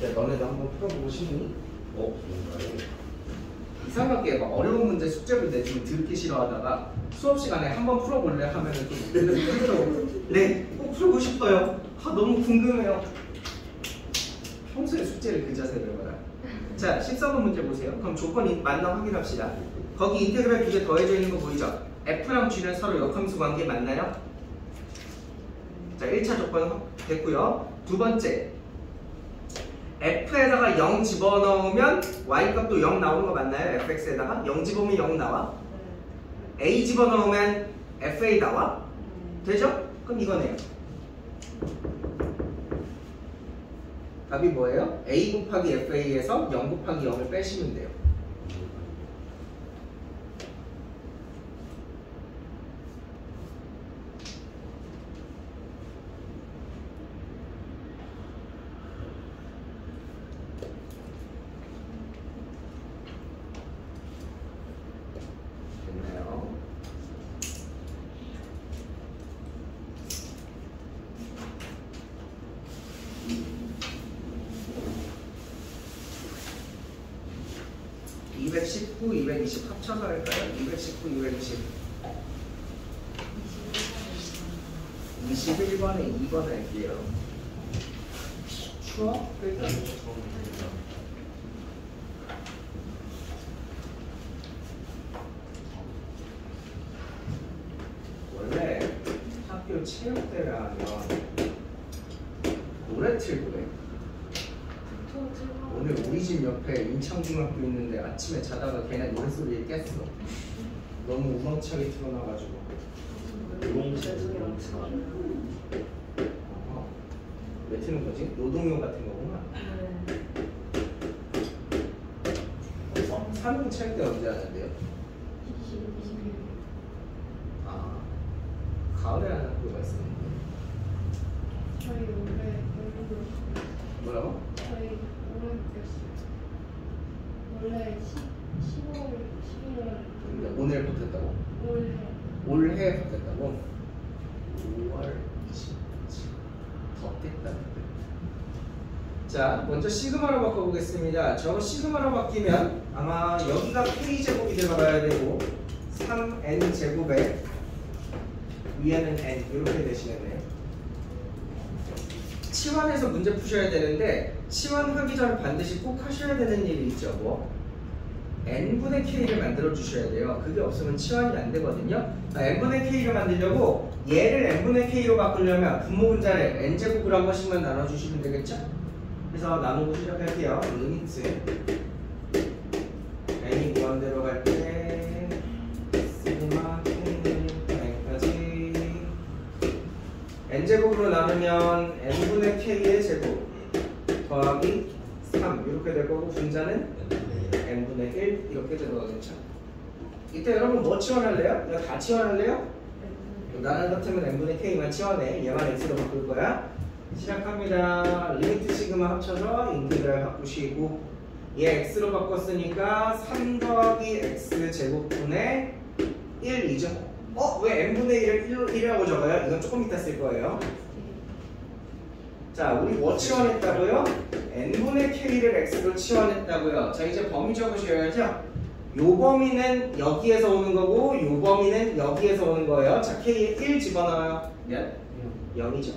자, 너네도 한번 풀어보고 싶니? 이상하게 막 어려운 문제 숙제를 내주면 듣기 싫어하다가 수업 시간에 한번 풀어볼래 하면은 좀 힘들어. 네, 꼭 풀고 싶어요. 너무 궁금해요. 평소에 숙제를 그 자세로 해봐라. 자, 14번 문제 보세요. 그럼 조건이 맞나 확인합시다. 거기 인테그랄 두 개 더해져 있는 거 보이죠? F랑 G는 서로 역함수 관계 맞나요? 자, 1차 조건 됐고요. 두 번째, F에다가 0 집어넣으면 Y값도 0 나오는 거 맞나요? Fx에다가 0 집어넣으면 0 나와? A 집어넣으면 FA 나와? 되죠? 그럼 이거네요. 답이 뭐예요? A 곱하기 FA에서 0 곱하기 0을 빼시면 돼요. 됐나요? (219, 220) 합쳐서 할까요? 219, 220 21번에 2번 할게요. 추워? 일단 원래 학교 체육대회 하면 노래 틀고 해. 오늘 우리 집 옆에 인천중학교 있는데 아침에 자다가 걔네 노래소리에 깼어. 너무 우렁차게 틀어놔가지고. 왜 트는 거지? 노동요 같은 거구나. 사는 체육대 언제 하는데요? 아, 가을에 하는 학교가 있었는데. 저희 올해 뭐라고? 저희 올해 원래 10월 11월 근데 오늘 붙었다고? 올해 붙었다고? 5월 27일 덥겠다. 자, 먼저 시그마로 바꿔보겠습니다. 저거 시그마로 바뀌면 아마 여기가 K제곱이 들어가야 되고 3N제곱에 위에는 N 이렇게 되시겠네요. 치환해서 문제 푸셔야 되는데 치환하기 전에 반드시 꼭 하셔야 되는 일이 있죠. 뭐? n분의 k를 만들어 주셔야 돼요. 그게 없으면 치환이 안 되거든요. n분의 k를 만들려고 얘를 n분의 k로 바꾸려면 분모 분자를 n제곱으로 한 번씩만 나눠주시면 되겠죠? 그래서 나누고 시작할게요. 리미트 n이 무한대로 갈 때 시그마 n까지 n제곱으로 나누면 n분의 k의 제곱 더하기 3 이렇게 될 거고 분자는 n분의 1 이렇게 들어가겠죠. 이때 여러분 뭐 치환할래요? 이거 다 치환할래요? 나는 같으면 n분의 k만 치환해. 얘만 x로 바꿀 거야. 시작합니다. 리미트 시그마 합쳐서 인테그랄 바꾸시고 얘 x로 바꿨으니까 3 더하기 x 제곱분의 1이죠. 왜 n분의 1을 1이라고 적어요? 이건 조금 이따 쓸 거예요. 자, 우리 뭐 치환했다고요? n분의 k를 x로 치환했다고요. 자, 이제 범위 적으셔야죠. 요 범위는 여기에서 오는 거고 요 범위는 여기에서 오는 거예요. 자, k에 1 집어넣어요. 몇? 0이죠.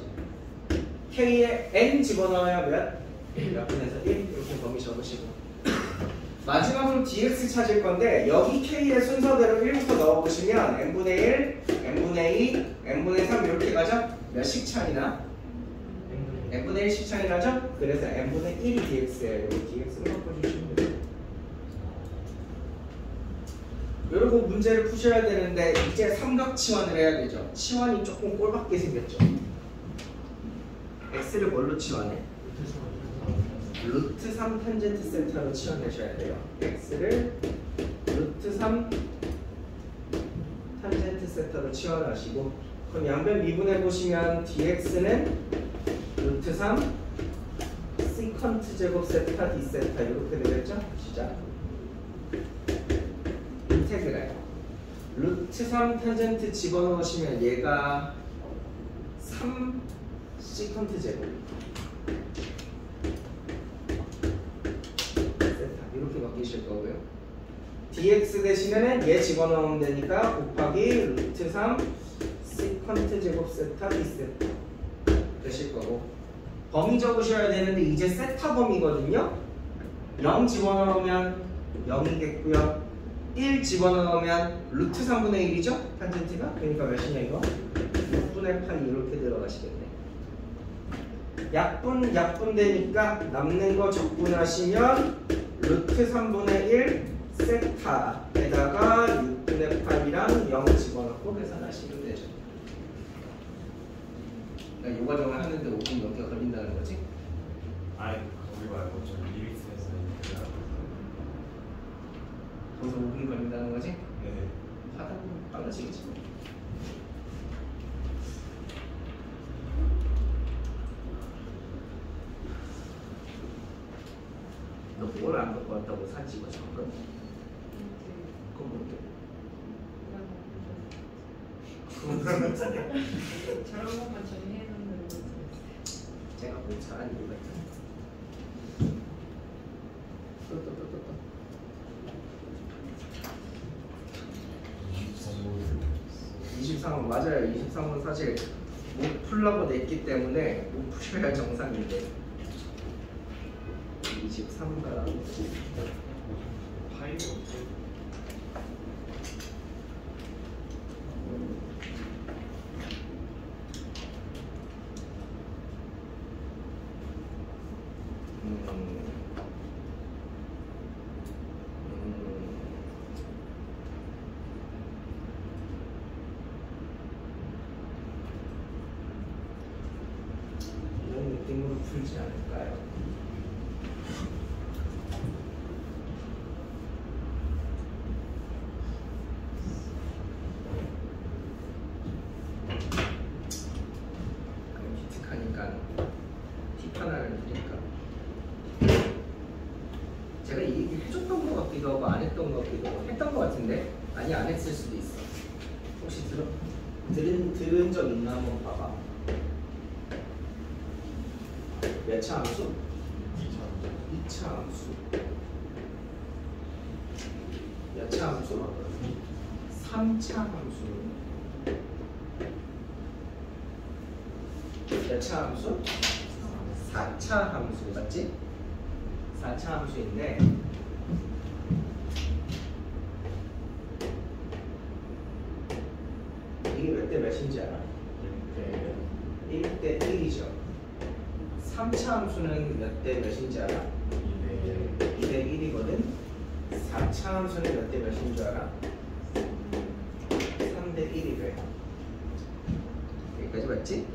k에 n 집어넣어요. 몇? 1 분해서 1 이렇게 범위 적으시고 마지막으로 dx 찾을 건데 여기 k의 순서대로 1부터 넣어보시면 n분의 1, n분의 2, n분의 3 이렇게 가죠? 몇씩 차이나? n분의 1씩 차이 나죠? 그래서 n분의 1이 dx예요. 여기 dx로 바꿔주시면 돼요. 이러고 문제를 푸셔야 되는데 이제 삼각 치환을 해야 되죠. 치환이 조금 꼴밖에 생겼죠. x를 뭘로 치환해? 루트 3 탄젠트 세타로 치환하셔야 돼요. x를 루트 3 탄젠트 세타로 치환하시고 그럼 양변 미분해 보시면 dx는 루트 3 시컨트 제곱 세타 d 세타 이렇게 되겠죠? 시작. 인테그랄 루트 3 탄젠트 집어넣으시면 얘가 3 시컨트 제곱 dx 대신에는 얘 집어넣으면 되니까 곱하기 루트 3 세컨트 제곱 세타 d세타 되실 거고, 범위 적으셔야 되는데 이제 세타 범위거든요. 0 집어넣으면 0이겠고요. 1 집어넣으면 루트 3분의 1이죠? 탄젠트가? 그러니까 몇이냐 이거? 6분의 8 이렇게 들어가시겠네. 약분 되니까 남는 거 적분하시면 루트 3분의 1 세타에다가 6분의 8이랑 0 집어넣고 계산하시면 되죠. 그러니까 이 과정을 하는데 5분 넘게 걸린다는 거지? 아니 거기 말고 저 리믹스에서 이렇게 거기서 5분 걸린다는 거지? 네. 하다 보면 빨라지겠지. 너 뭘 안 갖고 왔다고 사진 찍어서 그런 거? 그건 뭔데? 저런 것만 정리해놓는 거. 제가 뭐 잘한 이유가 있잖아. 또. 23은 맞아요. 23은 사실 못 풀라고 냈기 때문에 못 푸셔야 정상인데 23가 파일이 없지. 이런 느낌으로 풀지 않을까요? 기특하니까 팁 하나를 드릴까? 제가 이 얘기 해줬던 것 같기도 하고 안 했던 것 같기도 하고 했던 것 같은데 아니 안 했을 수도 있어. 혹시 들은 적 있나 한번 봐봐. 몇 차 함수? 2차 함수. 몇 차 함수? 3차 함수. 몇 차 함수? 4차 함수 맞지? 4차 함수인데 이게 몇 대 몇인지 알아? 1대 1이죠. 3차 함수는 몇 대 몇인지 알아? 2대 1이거든. 4차 함수는 몇 대 몇인 줄 알아? 3대 1이래. 여기까지 맞지?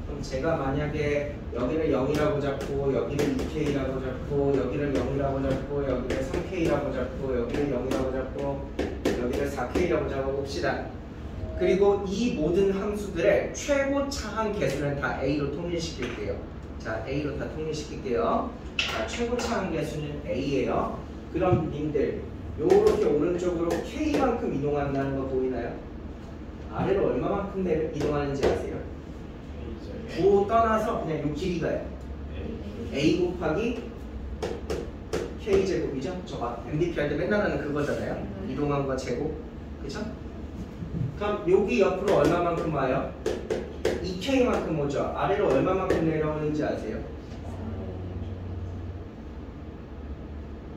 그럼 제가 만약에 여기를 0이라고 잡고 여기를 2K라고 잡고 여기를 0이라고 잡고 여기를 3K라고 잡고 여기를 0이라고 잡고 여기를 4K라고 잡아봅시다. 그리고 이 모든 함수들의 최고 차항 개수는 다 A로 통일시킬게요. 자, A로 다 통일시킬게요. 자, 최고 차항 개수는 A예요. 그럼 님들 요렇게 오른쪽으로 K만큼 이동한다는 거 보이나요? 아래로 얼마만큼 이동하는지 아세요? 5 떠나서 그냥 요 길이가요. A 곱하기 K제곱이죠? 저거 MBP 할 때 맨날 하는 그거잖아요. 이동한 거 제곱. 그쵸? 그럼 여기 옆으로 얼마만큼 와요? 2K만큼 오죠? 아래로 얼마만큼 내려오는지 아세요?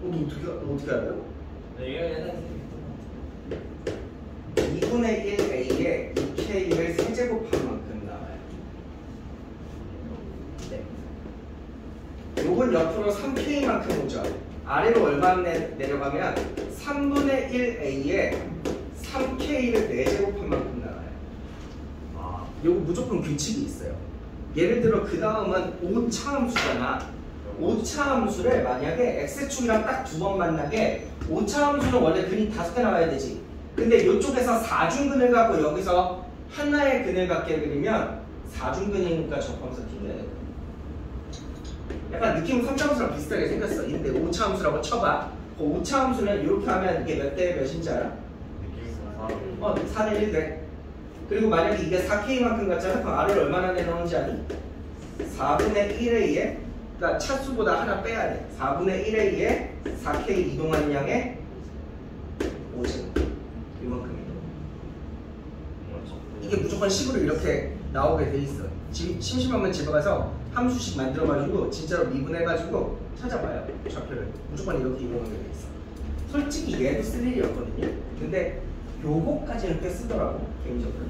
어떻게 알아요? 2분의 1A에 2K를 세제곱한 만큼 나와요. 네. 요건 옆으로 3K만큼 오죠? 아래로 얼마 내려가면 3분의 1A에 3K를 4제곱한 만큼 나와요. 요거 무조건 규칙이 있어요. 예를 들어 그 다음은 5차 함수잖아. 5차 함수를 만약에 X축이랑 딱 2번 만나게 5차 함수는 원래 근이 5개 나와야 되지. 근데 이쪽에서 4중근을 갖고 여기서 하나의 근을 갖게 그리면 4중근이니까 접하면서 T는 약간 느낌은 3차 함수랑 비슷하게 생겼어. 근데 5차 함수라고 쳐봐. 그 5차 함수는 이렇게 하면 이게 몇 대 몇인지 알아? 4대 1 돼. 그리고 만약에 이게 4K만큼 같잖아. 그럼 아래를 얼마나 내놓은지 아니? 4분의 1A에 그러니까 차수보다 하나 빼야 돼. 4분의 1A에 4K 이동한 양의 5제곱 이만큼이에요. 이게 무조건 식으로 이렇게 나오게 돼 있어. 심심하면 집에 가서 함수식 만들어가지고 진짜로 미분해가지고 찾아봐요. 좌표를 무조건 이렇게 이용하게 돼 있어. 솔직히 얘도 쓸 일이었거든요. 근데 요거까지는 꽤 쓰더라고 개인적으로.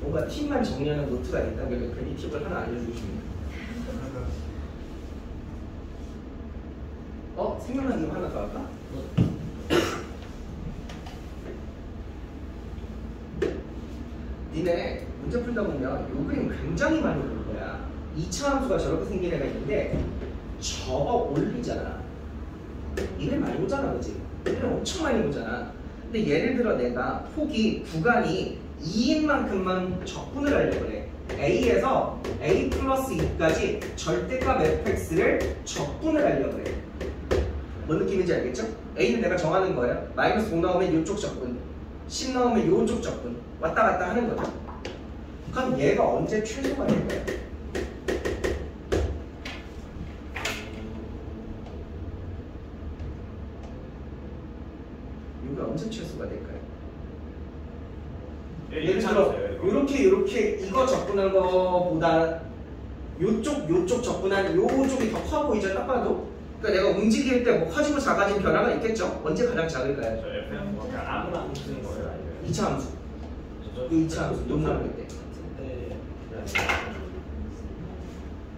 뭔가 팁만 정리하는 노트가 있다면 괜히 팁을 하나 알려주고 싶네요. 생각난 거 하나 더 할까? 니네 문제 풀다 보면 요 그림 굉장히 많이 볼 거야. 2차 함수가 저렇게 생긴 애가 있는데 저거 올리잖아. 이 그림 많이 보잖아, 그치? 이 그림 엄청 많이 보잖아. 근데 예를 들어 내가 폭이 구간이 2인 만큼만 적분을 하려고 그래. A에서 A 플러스 2까지 절대값 fx를 적분을 하려고 그래. 뭔 느낌인지 알겠죠? A는 내가 정하는 거예요. 마이너스 5 나오면 이쪽 적분, 10 나오면 이쪽 적분 왔다 갔다 하는 거죠. 그럼 얘가 언제 최소가 될 거야? 이게 언제 최소가 될까요? 예를 들어 요렇게 이거 적분한 거보다 요쪽 적분한 요쪽이 더 커 보이죠? 딱 봐도. 그러니까 내가 움직일 때 뭐 커지고 작아진 변화가 있겠죠? 언제 가장 작을까요? 저 F는 뭐 그냥 아무나 안 쓰는 거예요? 아니면 2차 함수. 이 2차 함수 논문할 때.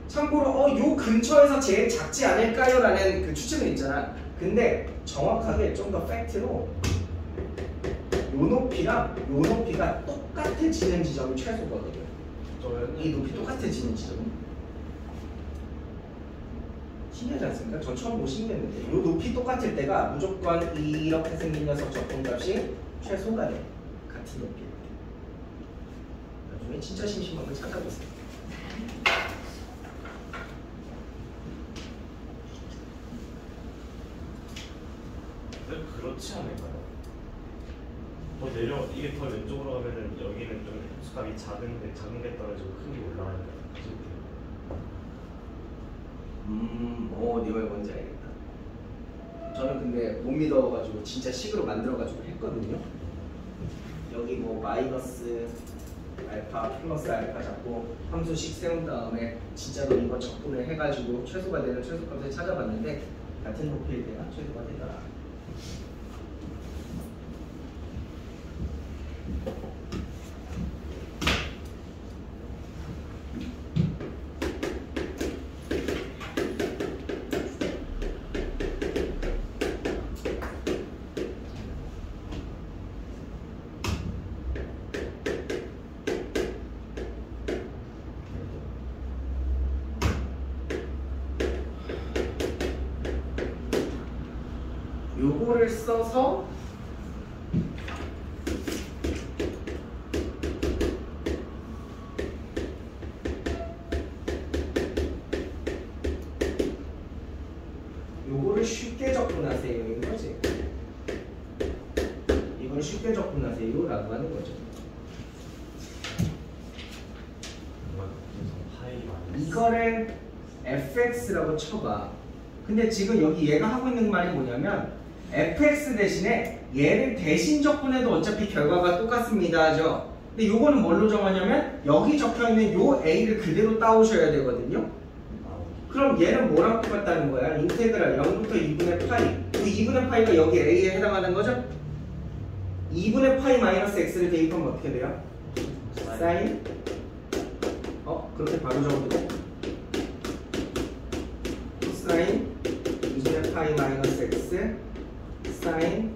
참고로 요 근처에서 제일 작지 않을까요? 라는 그 추측은 있잖아. 근데 정확하게 좀 더 팩트로 요 높이랑 요 높이가 똑같아지는 지점이 최소거든요. 이 높이 똑같아지는 지점이. 신기하지 않습니까? 전 처음 보고 신기했는데 요 높이 똑같을 때가 무조건 이렇게 생긴 녀석 적분값이 최소가 돼. 같은 높이일 때. 나중에 진짜 심심하면 찾아보세요. 그렇지 않을까요? 더 이게 더 왼쪽으로 가면은 여기는 좀 흡수값이 작은 게 떨어지고 큰 게 올라가니까. 네 말 뭔지 알겠다. 저는 근데 못 믿어가지고 진짜 식으로 만들어가지고 했거든요. 여기 뭐 마이너스 알파 플러스 알파 잡고 함수식 세운 다음에 진짜로 이거 적분을 해가지고 최소가 되는 최소값을 찾아봤는데 같은 높이일 때가 최소가 되더라. 요거를 써서 요거를 쉽게 적분하세요 인 거지. 이걸 쉽게 적분하세요 라고 하는 거죠. 이거를 fx라고 쳐봐. 근데 지금 여기 얘가 하고 있는 말이 뭐냐면 fx 대신에 얘를 대신 적분해도 어차피 결과가 똑같습니다 죠. 근데 요거는 뭘로 정하냐면 여기 적혀있는 요 a를 그대로 따오셔야 되거든요. 그럼 얘는 뭐랑 똑같다는 거야? 인테그랄 0부터 2분의 파이. 그 2분의 파이가 여기 a에 해당하는 거죠? 2분의 파이 마이너스 x를 대입하면 어떻게 돼요? 사인 그렇게 바로 적어도 돼? 코사인 2분의 파이 마이너스 x 사인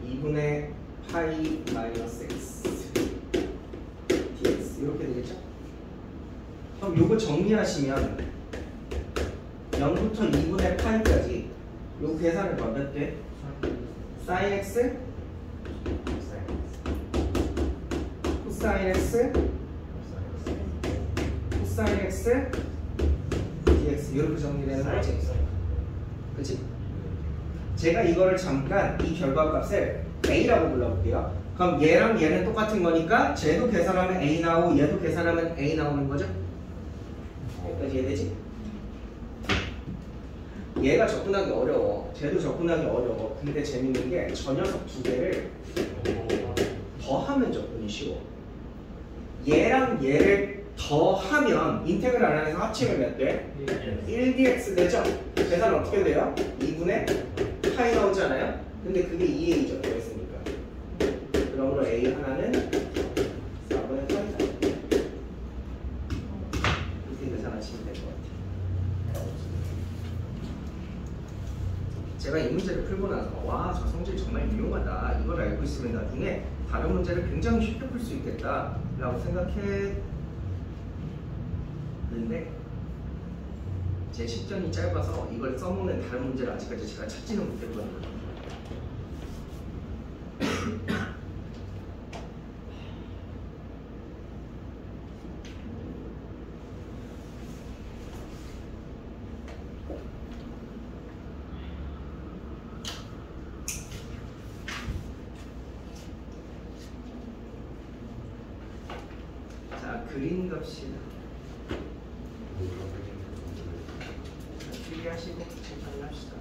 2분의 파이 마이너스 x dx 이렇게 되겠죠? 그럼 요거 정리하시면 0부터 2분의 파이까지 요 계산을 몇 돼? 사인 x 코사인 x 코사인 x dx 이렇게 정리되는 거지. 그치? 제가 이거를 잠깐 이 결과값을 a라고 불러볼게요. 그럼 얘랑 얘는 똑같은 거니까 쟤도 계산하면 a 나오고 얘도 계산하면 a 나오는 거죠? 여기까지 이해되지? 얘가 접근하기 어려워. 쟤도 접근하기 어려워. 근데 재밌는 게 저 녀석 두 개를 더하면 접근이 쉬워. 얘랑 얘를 더하면 인테그랄 안에서 합치면 몇 돼? 1dx 되죠? 계산 어떻게 돼요? 2분의 파이 나오잖아요? 근데 그게 2a죠. 되겠습니까? 그러므로 a 하나는 4분의 파이다. 이렇게 계산하시면 될 것 같아요. 제가 이 문제를 풀고 나서 와, 저 성질 정말 유용하다. 이걸 알고 있으면 나중에 다른 문제를 굉장히 쉽게 풀 수 있겠다 라고 생각했는데 제 시점이 짧아서 이걸 써먹는 다른 문제를 아직까지 제가 찾지는 못했거든요. 자, 그림 갑시다. 준비하시고 잠깐 합시다.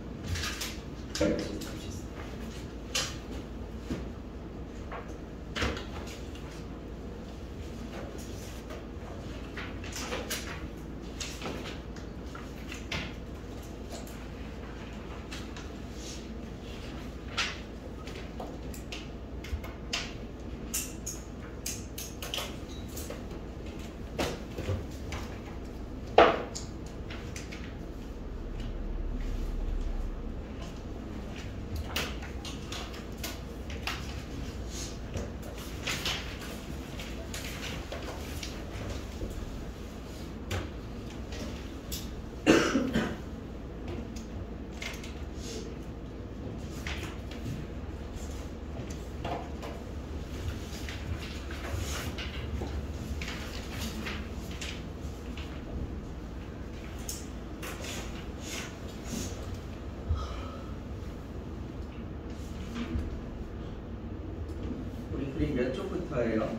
우리 몇 쪽부터예요?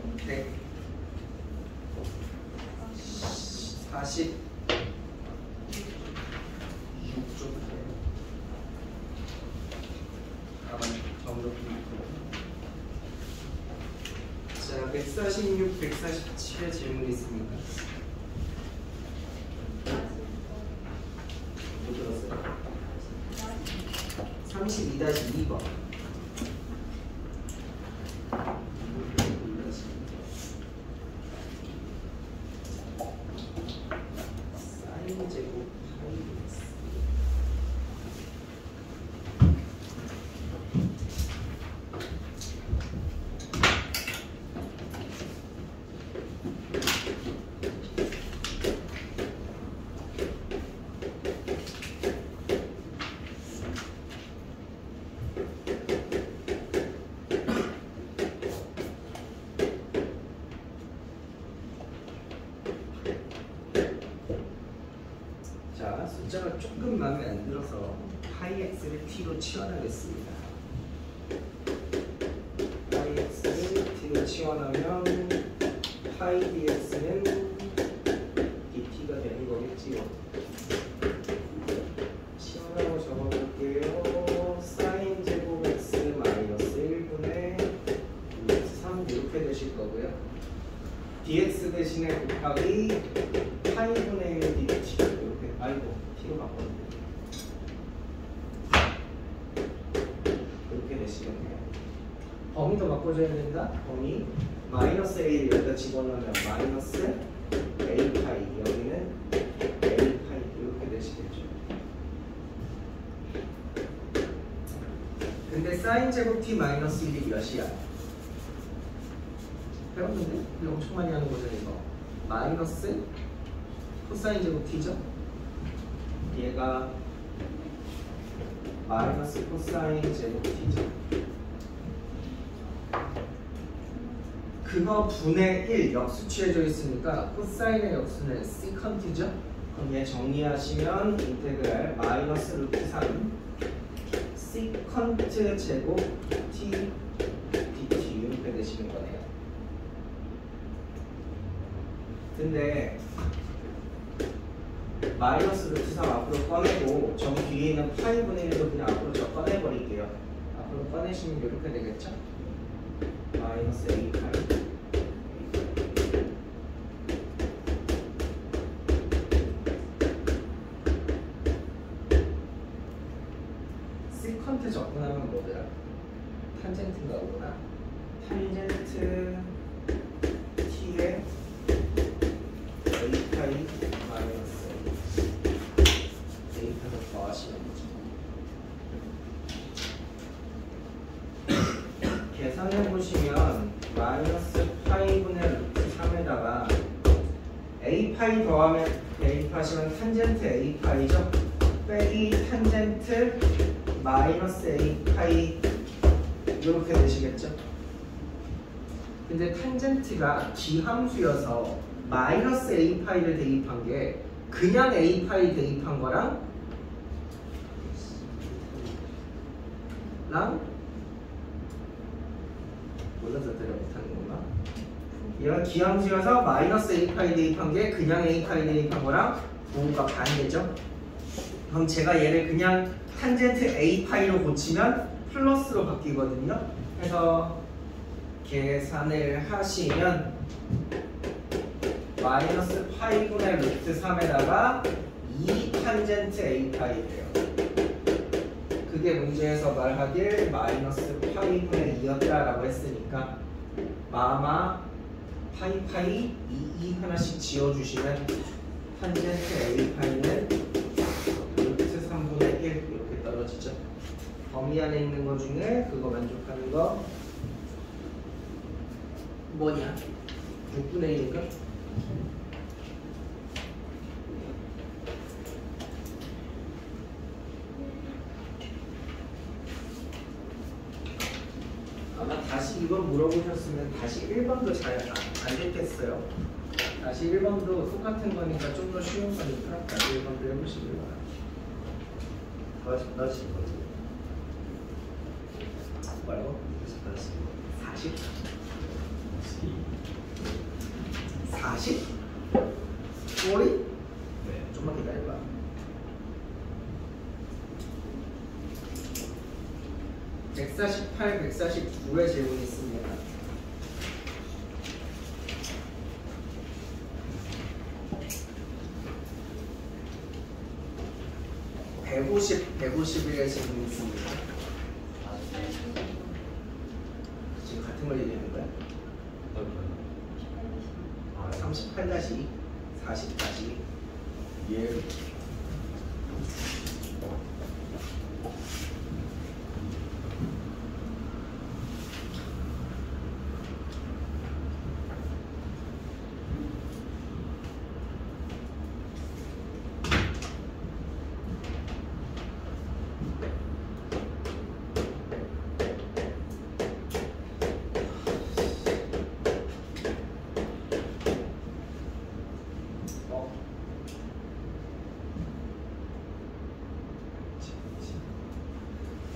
146쪽부터예요. 가만 정독 자, 146, 147에 질문 있습니까? 못 들었어요? 32-2번. 자, 숫자가 조금 마음에 안 들어서 파이 x를 t로 치환하겠습니다. 파이 x를 t로 치환하면 파이 dx는 dt가 되는 거겠지요. 치환하고 적어볼게요. 사인 제곱 x 마이너스 1분의 루트 3 이렇게 되실 거고요. dx 대신에 곱하기 파이분의 1 dt 이렇게, 아이고 t로 바꿨는데 이렇게 되시겠네요. 범위도 바꿔줘야 된다. 범위 마이너스 a를 여기다 집어넣으면 마이너스 a 파이, 여기는 a 파이 이렇게 되시겠죠. 근데 사인 제곱 t 마이너스 1이 몇이야? 배웠는데? 이거 엄청 많이 하는 거죠 이거. 마이너스 코사인 제곱 t죠? 얘가 마이너스 코사인 제곱 t죠. 그거 분의 1 역수 취해져 있으니까 코사인의 역수는 시컨트죠? 그럼 얘 정리하시면 인테그랄 마이너스 루트 3 시컨트 제곱 t dt 이렇게 되시는 거네요. 근데 마이너스 루트 3 앞으로 꺼내고 저기 뒤에 있는 파이분의 1도 그냥 앞으로 저 꺼내버릴게요. 앞으로 꺼내시면 이렇게 되겠죠? 마이너스 a 파이 시컨트 접근하면 뭐더라? 탄젠트인가 보구나. 탄젠트 t의 a 파이 마이너스 a 파이를 더하시면 되죠. 계산해 보시면 마이너스 파이분의 루트 3에다가 a 파이 더하면 대입하시면 탄젠트 a 파이죠. 빼기 탄젠트 마이너스 a 파이 이렇게 되시겠죠? 근데 탄젠트가 기함수여서 마이너스 a 파이를 대입한 게 그냥 a 파이 대입한 거랑 몰라서 대략 못하는 건가? 얘가 기함수여서 마이너스 a 파이 대입한 게 그냥 a 파이 대입한 거랑 뭐가 반대죠? 그럼 제가 얘를 그냥 탄젠트 a 파이로 고치면 플러스로 바뀌거든요. 그래서 계산을 하시면 마이너스 파이분의 루트 3에다가 2 탄젠트 a 파이 돼요. 그게 문제에서 말하길 마이너스 파이분의 2였다라고 했으니까 마마 파이 2 하나씩 지워주시면 탄젠트 a 파이는 루트 3분의 1 이렇게 떨어지죠. 범위 안에 있는 거 중에 그거 만족하는 거 뭐냐? 6분의 1인가? 아마 다시 이걸 물어보셨으면 다시 1번도 잘 안 됐겠어요. 다시 1번도 똑같은 거니까 좀 더 쉬운 거니까 다시 1번도 해보시길 바랍니다. 더 쉽은 거지. 뭐라고? 40? 40? 꼬리? 네. 좀만 기다려봐. (148, 149의) 질문이 있습니다. 150, 151의 질문이 있습니다. 지금 같은 걸 얘기하는 거야? 38-40-1.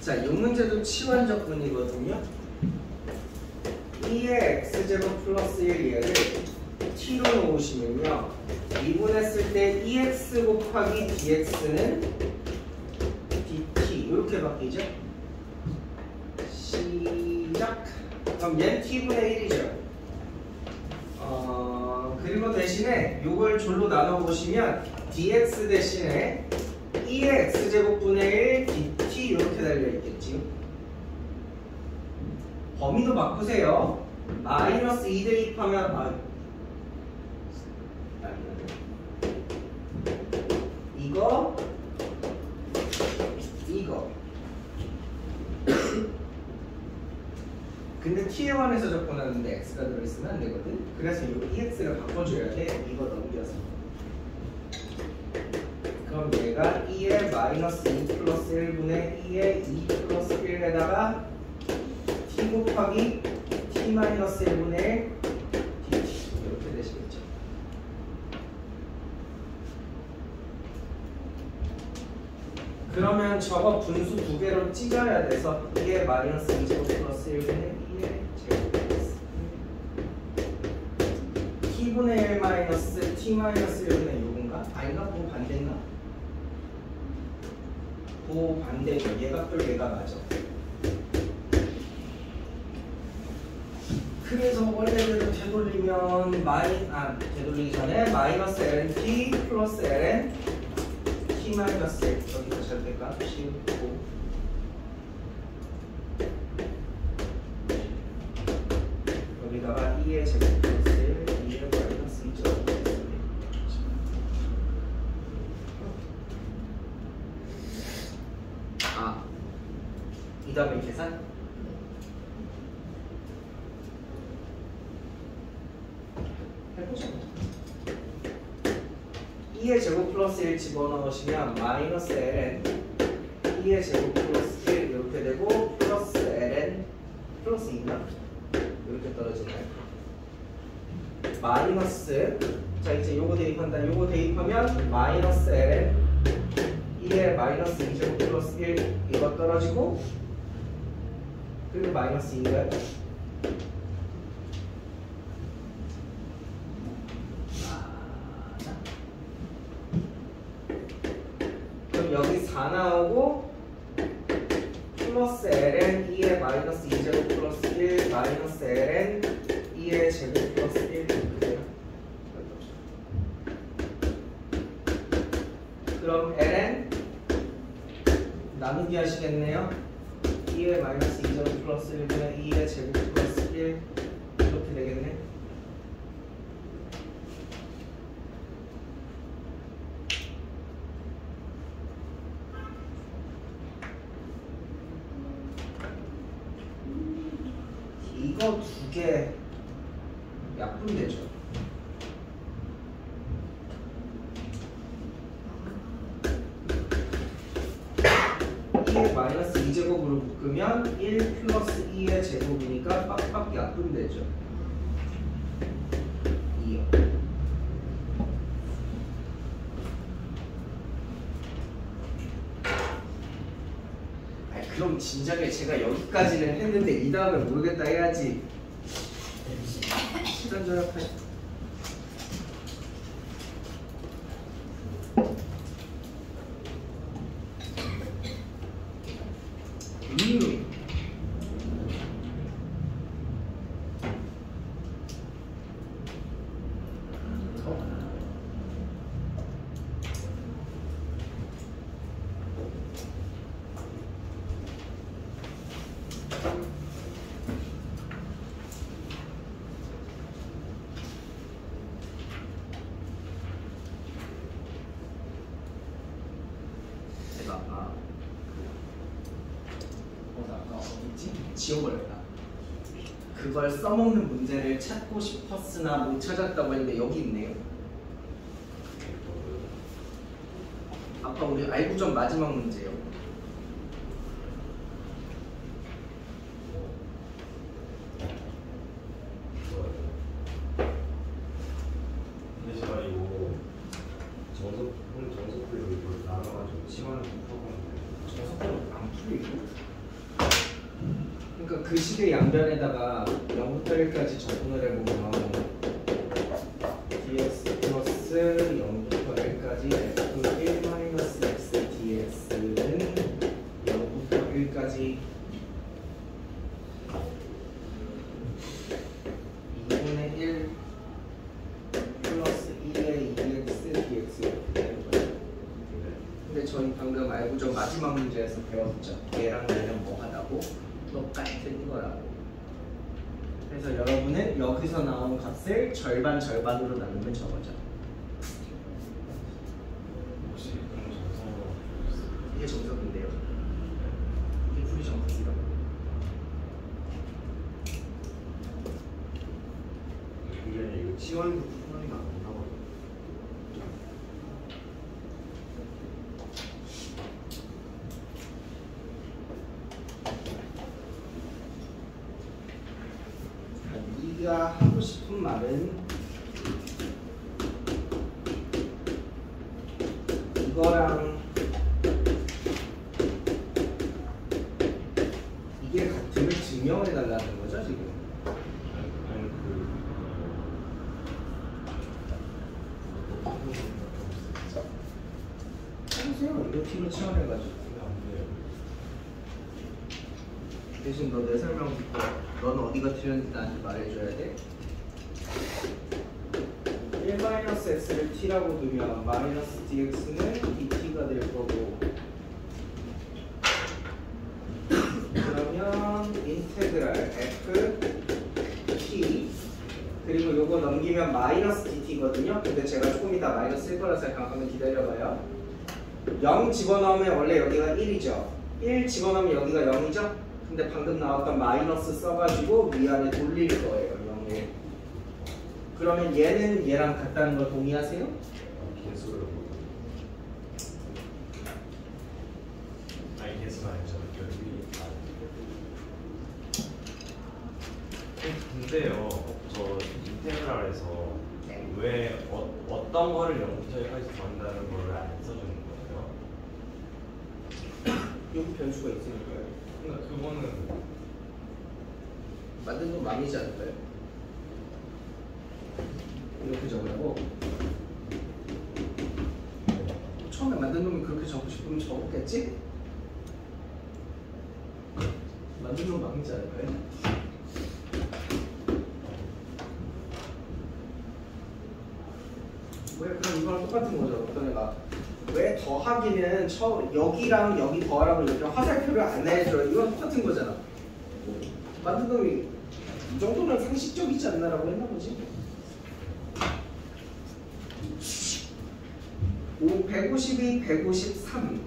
자, 이 문제도 치환 접근이거든요. 2의 x제곱 플러스 1 얘를 t로 놓으시면요, 미분했을 때 2x 곱하기 dx는 dt 이렇게 바뀌죠. 시작. 그럼 얘는 t분의 1이죠. 그리고 대신에 이걸 졸로 나눠보시면 dx 대신에 2의 x제곱분의 1 dt 이렇게 달려있겠지요. 범위도 바꾸세요. 마이너스 2 대입하면 이거 근데 t에 관해서 접근하는데 x가 들어있으면 안 되거든. 그래서 이 ex를 바꿔줘야 돼. 이거 넘겨서. 그럼 얘가 2의 마이너스 2 플러스 1분의 2의 2 플러스 1에다가 t 곱하기 t 마이너스 1분의 1 dt 이렇게 되시겠죠. 그러면 저거 분수 두 개로 찢어야 돼서 2의 마이너스 2제곱 플러스 1분의 2의 제곱 t분의 1 마이너스 t 마이너스 1분의 6인가? 아닌가? 아닌가? 그거 반대인가? 그거 반대죠. 얘가 또 얘가 맞아. 그래서 원래대로 되돌리면 되돌리기 전에 마이너스 ln t 플러스 ln t 마이너스 1 여기서 잘 될까? 씌우고 여기다가 2의 제곱 플러스 1 2의 마이너스 2죠. 이 다음에 계산? 해보자. 2의 제곱 플러스 1 집어넣으시면 마이너스 ln 2의 제곱 플러스 1 이렇게 되고 플러스 ln 플러스 2나? 이렇게 떨어지나요? 마이너스 자 이제 요거 대입한다. 요거 대입하면 마이너스 ln 2의 마이너스 2제곱 플러스 1 이거 떨어지고 그리고 마이너스 2인가요? 그럼 여기 4 나오고 플러스 ln 2의 마이너스 2제곱 플러스 1 마이너스 ln 2의 제곱 플러스 1 이렇게 돼요. 그럼 ln 나누기 하시겠네요. 2의 마이너스 2제곱 플러스 1분의 2의 제곱 플러스 1 이렇게 되겠네. 이거 두 개 약분되죠. 2의 마이너스 2제곱으로 묶으면 1 플러스 2의 제곱이니까 빡빡 약분되죠. 2요. 그럼 진작에 제가 여기까지는 했는데 이 다음에 모르겠다 해야지. 시간 절약하시. 지워버렸다. 그걸 써먹는 문제를 찾고 싶었으나 못 찾았다고 했는데 여기 있네요. 아까 우리 알구점 마지막 문제요. 근데 제가 이거 정석으로 이걸 나눠가지고 시간을 풀어보는데 정석으로 안 풀리고. 그러니까 그 식의 양변에다가 0부터 1까지 적분을 해보면 dx 플러스 0부터 1까지 f1 마이너스 x dx는 0부터 1까지 2분의 1 플러스 2의 2x dx 이렇게 되는 거예요. 근데 저희 방금 알고 저 마지막 문제에서 배웠죠. 얘랑 얘는 뭐 하다고? 똑같은 거라고. 그래서 여러분은 여기서 나온 값을 절반으로 나누면 저거죠. 혹시 그런 정석으로 이게 정석인데요. 이게 풀이 정석이라고. 이게 이거 치환도 풀어니까 안 나와요. 네가 하고 싶은 말은 이거랑 이게 같음을 증명을 해달라는 거죠 지금. 아니 이거 t로 치환해가지고. 안 돼요. 대신 너 내 설명 듣고 넌 어디가 틀렸는지 나한테 말해줘야 돼. 1-x를 t라고 두면 마이너스 dx는 dt가 될 거고, 그러면 인테그랄 f t 그리고 요거 넘기면 마이너스 dt거든요. 근데 제가 조금 이따 마이너스일 거라서 잠깐만 기다려봐요. 0 집어넣으면 원래 여기가 1이죠. 1 집어넣으면 여기가 0이죠. 근데 방금 나왔던 마이너스 써가지고 위아래 돌릴 거예요. 0을. 그러면 얘는 얘랑 같다는 거 동의하세요? 개수로. 아니 개수가 아니죠. 근데요, 저 인테그랄에서 네. 왜 어떤 거를 0부터 1까지 더한다는 걸 안 써주는 거예요? 여기 변수가 있으니까요. 그러니까 그거는 만든 건 맘이지 않을까요? 이렇게 적으라고? 처음에 만든 놈이 그렇게 적고 싶으면 적었겠지? 만든 놈 맘이지 않을까요? 왜 그럼 이거랑 똑같은 거죠? 어떤 애가 왜 더하기는 여기랑 여기 더하라고 이렇게 화살표를 안 내줘요. 이건 똑같은 거잖아. 만든 놈이 이 정도는 상식적이지 않나라고 했나 보지? 152, 153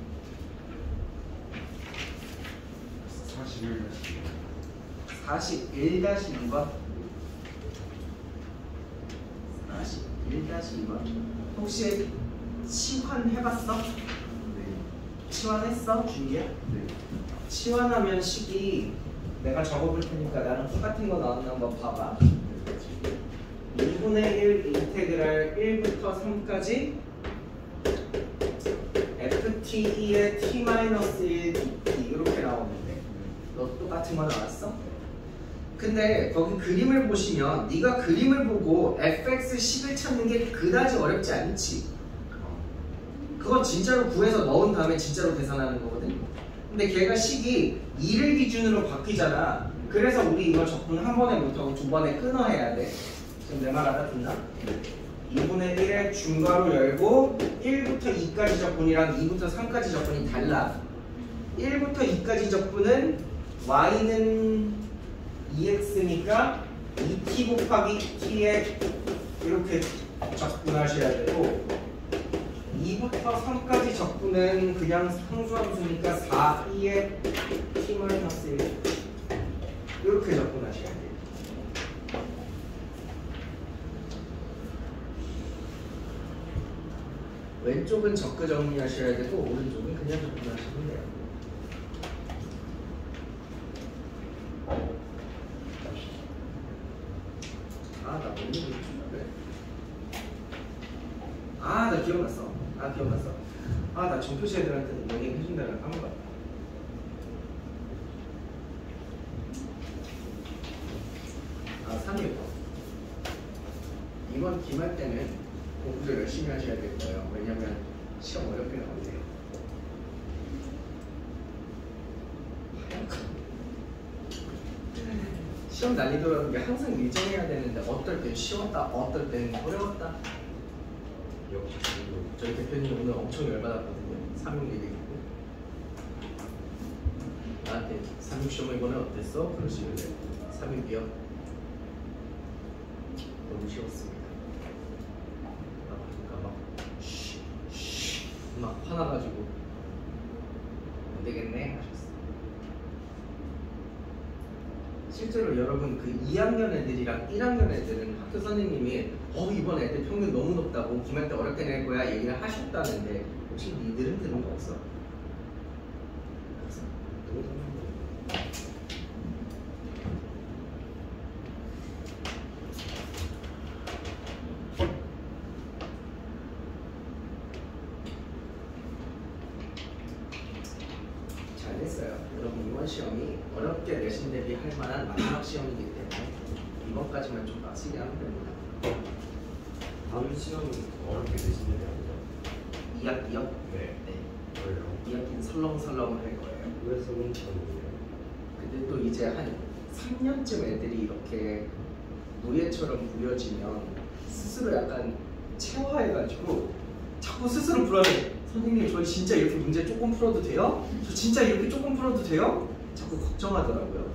41-2번 41-2번 혹시 치환해봤어? 네. 치환했어? 준기야? 네. 치환하면 식이 내가 적어볼 테니까 나랑 똑같은 거 나왔나 한번 봐봐. 2분의 1 인테그랄 1부터 3까지 ft의 t-1 dt 이렇게 나오는데 너 똑같은 거 나왔어? 근데 거기 그림을 보시면 네가 그림을 보고 fx10을 찾는 게 그다지 어렵지 않지. 그거 진짜로 구해서 넣은 다음에 진짜로 계산하는 거거든. 근데 걔가 식이 2를 기준으로 바뀌잖아. 그래서 우리 이거 적분 한 번에 못하고 두 번에 끊어 해야 돼. 지금 내 말 알아듣나? 2분의 1의 중괄호 열고 1부터 2까지 적분이랑 2부터 3까지 적분이 달라. 1부터 2까지 적분은 y는 2x니까 2t 곱하기 t에 이렇게 적분하셔야 되고 2부터 3까지 적분은 그냥 상수함수니까 4b의 t-1 이렇게 적분하셔야 돼요. 왼쪽은 적그 정리하셔야 되고 오른쪽은 그냥 적분하시면 돼요. 아, 나 뭔 얘기 해주려고. 아, 나 기억났어. 아, 나 정표시 애들한테 이런 얘기 해준다는 거 까먹었다. 아, 3.1번. 이번 기말 때는 공부를 열심히 하셔야 될 거예요. 왜냐면 시험 어렵게 나오세요. 시험 난이도라는 게 항상 일정해야 되는데 어떨 땐 쉬웠다, 어떨 땐 어려웠다. 역시 저희 대표님 오늘 엄청 열받았거든요. 366 있고 나한테 3.6 시험 이번에 어땠어? 그러시길래 3.6이요? 너무 쉬웠습니다. 막 화나가지고 안 되겠네 하셨어요. 실제로 여러분 그 2학년 애들이랑 1학년 애들은 학교 선생님이 이번 애들 평균 너무 높다고 기말 때 어렵게 낼 거야 얘기를 하셨다는데 혹시 니들은 들은 거 없어? 잘했어요. 여러분 이번 시험이 어렵게 내신 대비 할 만한 마지막 시험이기 때문에 이번까지만 좀 빡시게 하면 됩니다. 다음 시험은 어렵게 되시는 게 아니죠? 2학기요? 네. 네. 왜요? 2학기는 설렁설렁 할 거예요. 왜 설렁설렁해요? 근데 또 이제 한 3년쯤 애들이 이렇게 노예처럼 부려지면 스스로 약간 체화해가지고 자꾸 스스로 불러서 선생님 저 진짜 이렇게 문제 조금 풀어도 돼요? 저 진짜 이렇게 조금 풀어도 돼요? 자꾸 걱정하더라고요.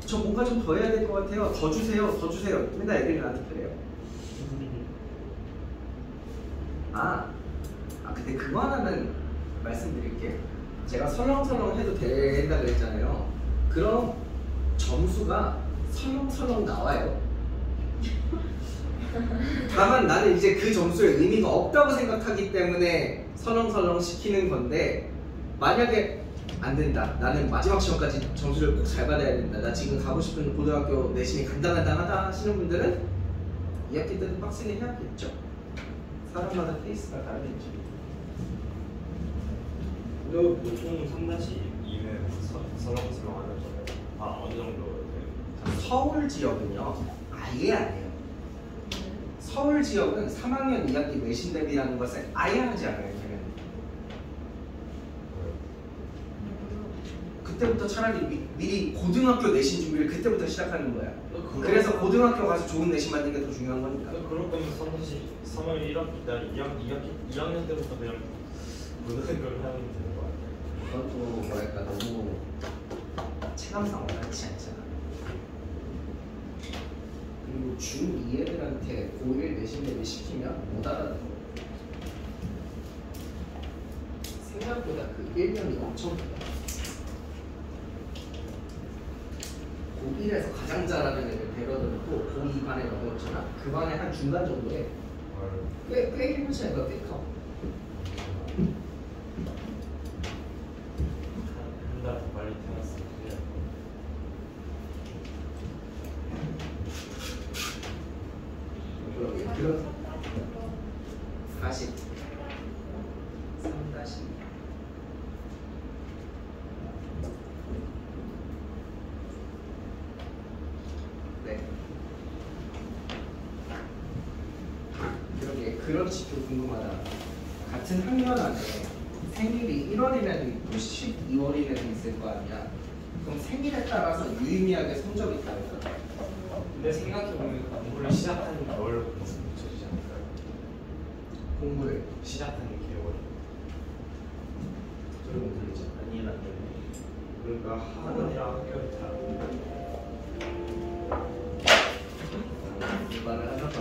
저 뭔가 좀 더 해야 될 것 같아요. 더 주세요. 더 주세요. 맨날 애들이 나한테 그래요. 근데 그거 하나는 말씀드릴게요. 제가 설렁설렁 해도 된다 그랬잖아요. 그럼 점수가 설렁설렁 나와요. 다만 나는 이제 그 점수에 의미가 없다고 생각하기 때문에 설렁설렁 시키는 건데, 만약에 안 된다, 나는 마지막 시험까지 점수를 꼭 잘 받아야 된다, 나 지금 가고 싶은 고등학교 내신이 간당간당하다 하시는 분들은 2학기 때도 빡세게 해야겠죠. 사람마다 케이스가 다르겠죠. 보통 3-2는 설렁설렁 하는 거예요. 어느 정도 돼요? 서울 지역은요 아예 안 해요. 서울 지역은 3학년 2학기 내신 대비라는 것을 아예 하지 않아요. 그때부터 차라리 미리 고등학교 내신 준비를 그때부터 시작하는 거야. 그래서 고등학교 가서 좋은 내신 만드는 게 더 중요한 거니까. 그럴 거면 3학년 1학기 때 2학년 때부터 그냥 고등학교를 하면 되는 거 같아요. 그것도 뭐랄까 너무 체감상 와닿지 않잖아. 그리고 중2 애들한테 고1 내신 대비 시키면 못 알아듣는 거야. 생각보다 그 1년이 엄청 크다. 고1에서 가장 잘하는 애들 데려다놓고 고2 반에 넣어놓잖아. 그 반에 한 중간 정도에 꽤 힘을 차이가 꽤 커. 한 달 더 빨리 태어났으면 그런 40 3-2 네. 그런 지표 궁금하다. 같은 학년 안에 생일이 1월이라도 있고 12월이라도 있을 거 아니야. 그럼 생일에 따라서 유의미하게 성적이 다르잖아. 근데 생각해보면 공부를 시작하는 겨울부터 붙여지지 않을까요? 공부를 시작하는 개월. 그러면 되겠죠. 아니면 안 되네. 그러니까 학원이랑 학교를 다 말을 하다가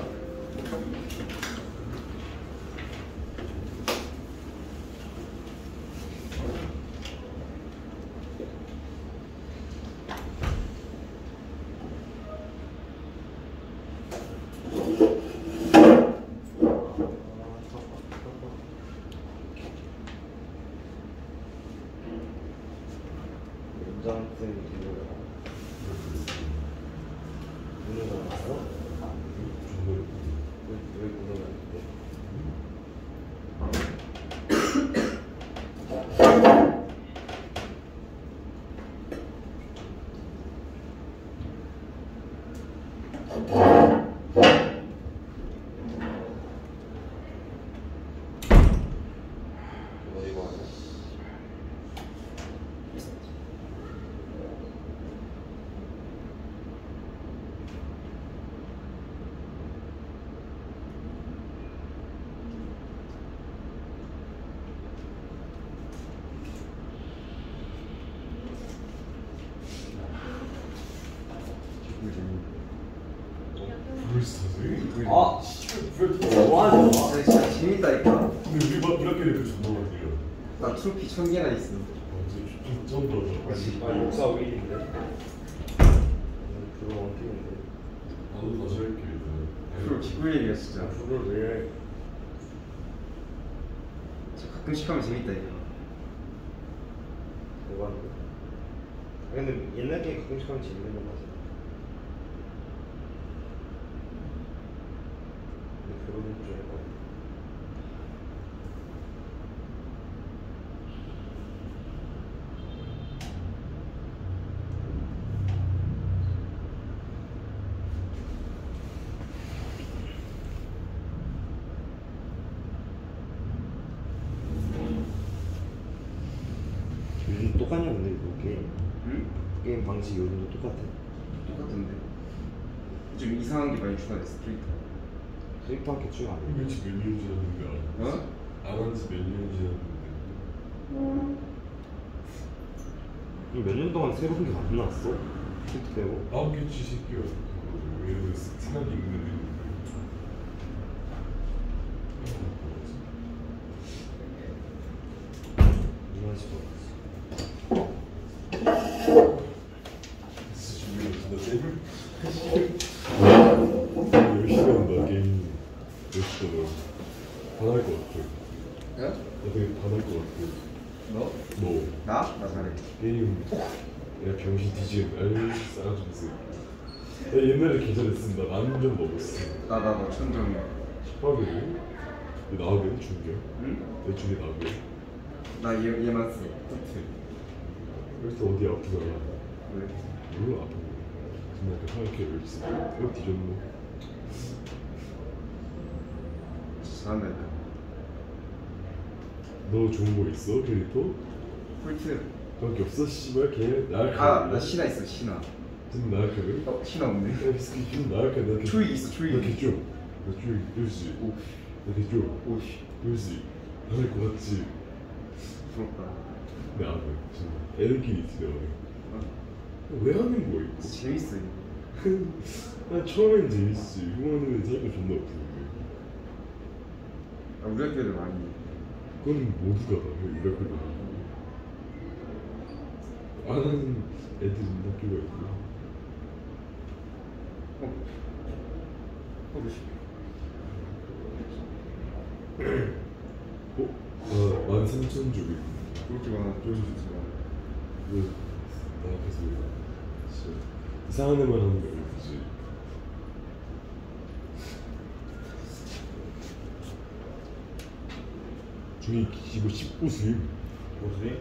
뭐하냐? 진짜 재밌다니까. 근데 우리 반 1학기는 그 정도가 돼요. 나 트로피 1000개나 있어. 좀 정도죠. 역사 위인데. 그거 원팀인데. 나도 다시 할게. 프로 기꿀얘기야 진짜. 그걸 왜? 가끔씩 하면 재밌다 이거. 그거 하는 거. 근데 옛날 게 가끔씩 하면 재밌는 거 맞아. 근데 그거는 좀 약간. 요즘 똑같냐 근데 이거 게임 응? 게임 방식 요즘도 똑같아. 똑같던데. 좀 이상한 게 많이 추가됐어 캐릭터. 스위프밖에 추가 안 해. 이거 지금 몇 년 지났는데 어? 안한 지 몇 년 지났는데 몇 년 동안 새로운 게 안 나왔어? 스위프 빼고? 9개 지식이야. 예를 들어 생각이 있는 애들이 이만 싶어. 진짜 준비가 진짜 열심히 한다 게임. 열심히 반할 것 같아. 어? 나 되게 반할 것 같아. 너? 너 나? 나 잘해. 게임 내가 병신 뒤지게 날 싸가지고 나 옛날에 계절했으면 나 완전 먹었어. 나 천정이야. 하게 내 나오게 중계 응? 내 중에 나오게 나 얘만 써. 코트. 그래서 어디 아프잖아. 왜? 몰라 아픈 거. 정말 그 하얗게 열지. 왜 뒤졌노? 잘한다 일단. 너 좋은 거 있어 캐릭터? 콜트. 그밖에 없어 씨발 걔 나약하네. 나 신화 있어 신화. 좀 나약하네. 신화 없네. 야 비스킷 좀 나약해. 나 추위 있어 추위. 나 개죠. 나 추위 열지. 오. 나 개죠. 오씨. 열지. 나할 거 같지. 부럽다. 내 안해 진짜. 애들끼리 있지 내가. 왜 하는 거야 이거? 재밌어 이거. 난 처음엔 재밌지. 후반에는 사이가 존나 없어. 우리 학교를 많이. 그건 모두가 다 해. 우리 학교도 안 하는 애들이 학교가 있고. 나 13,000쪽이 그렇게 많아. 좀 좋지만 왜 나 앞에서 진짜 이상한 애만 하는 거 아니지? 중이 기고 19수임. 무슨?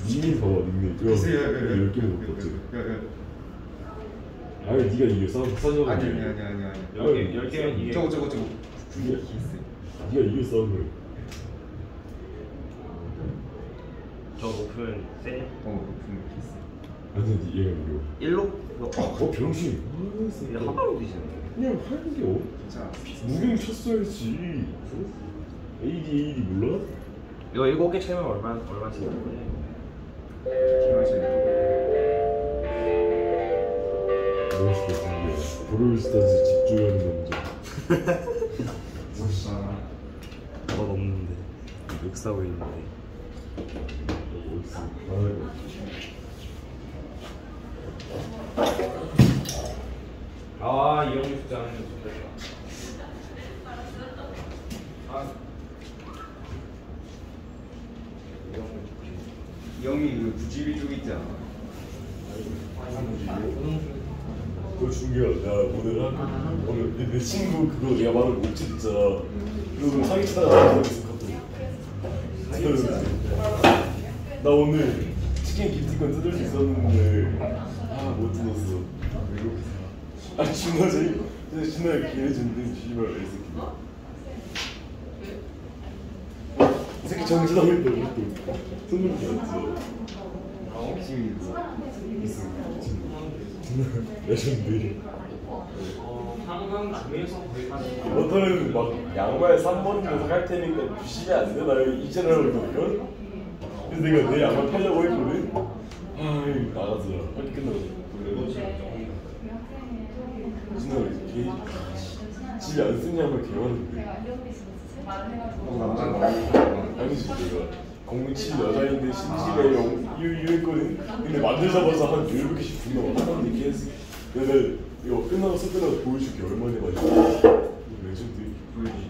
닉네임 봐봐 닉네임. 그거 10개 먹었지. 아니 네가 이게 싸서 아니. 10개면 이게 저거. 네가 이게 싸운 거야. 저 목표는 세냐? 높은 키스. 완전 얘가 이거. 1로? 병신. 이게 한 방울 뒤지는 그냥 하는 게 진짜. 무빙 쳤어야지. AD 몰라? 이거 7개 채우면 얼마 쓰는 거냐? 멋있겠습니다. 브롤스타즈 집중하는 남자. 멋있다. 멋 없는데 욕 싸고 있는데. 멋있어. 아이고. 아 이형 숙제 안 해도 좋겠다. 이 형이 그 부지리 쪽 있지 않아? 그거 중요해. 나 오늘 내 친구 그거 내가 말을 못 듣잖아. 그리고 사기치다가 나 오늘 치킨 기프티콘 뜯을 수 있었는데 못 뜯었어. 준호가 기회 준대 씨발 이 새끼. 이 새끼 정신하고 있다 또 손님 기었어. 지금 레전드. 한강 중에서 거의 한 너는 막 양말 3번 정도 할 테니까 주시면 안 돼? 나 이제를 하고 있거든? 그래서 내가 내 양말 팔려고 했거든? 아이 나가서 학기 끝나고 진짜 집에 안 쓰는 양말 개 많은데 아니지 내가 07 여자인데 신지가 유했거든? 근데 만들자마자 한 10개씩 분명 하는데 계속 내가 이거 끝나고 보여줄게 얼마나 많이 레전드 보이지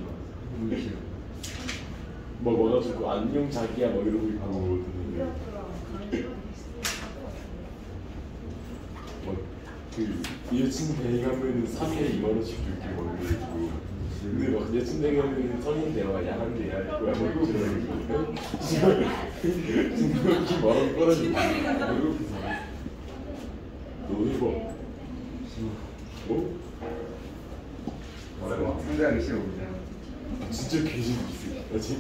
막 와가지고 안녕 자기야 막 이러고 있고 그러는데 막그 여친 대행하면은 3일에 2만원씩 줄게 막 이러고 근데 막 여친 대행하면은 성인데 막 야한데 야 이거 막 이러고 있거든 지금 이렇게 말하면 꺼내주고 이렇게 너 해봐 뭐? 상대하기 싫어. 진짜 개새끼 있어.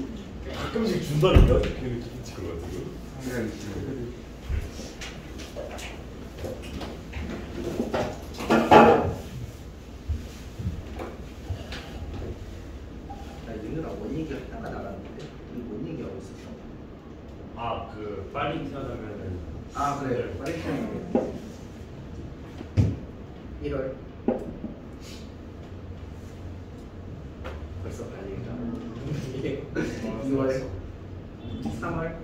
가끔씩 준다니까? 걔는 기분치고 가지고. 나 얘들아 뭔 얘기 하다가 나갔는데 우리 뭔 얘기하고 있었어? 아, 그 빨리 태어나면은 아 그래 빨리 태어나면 1월 벌써 빨리인가? 2월 3월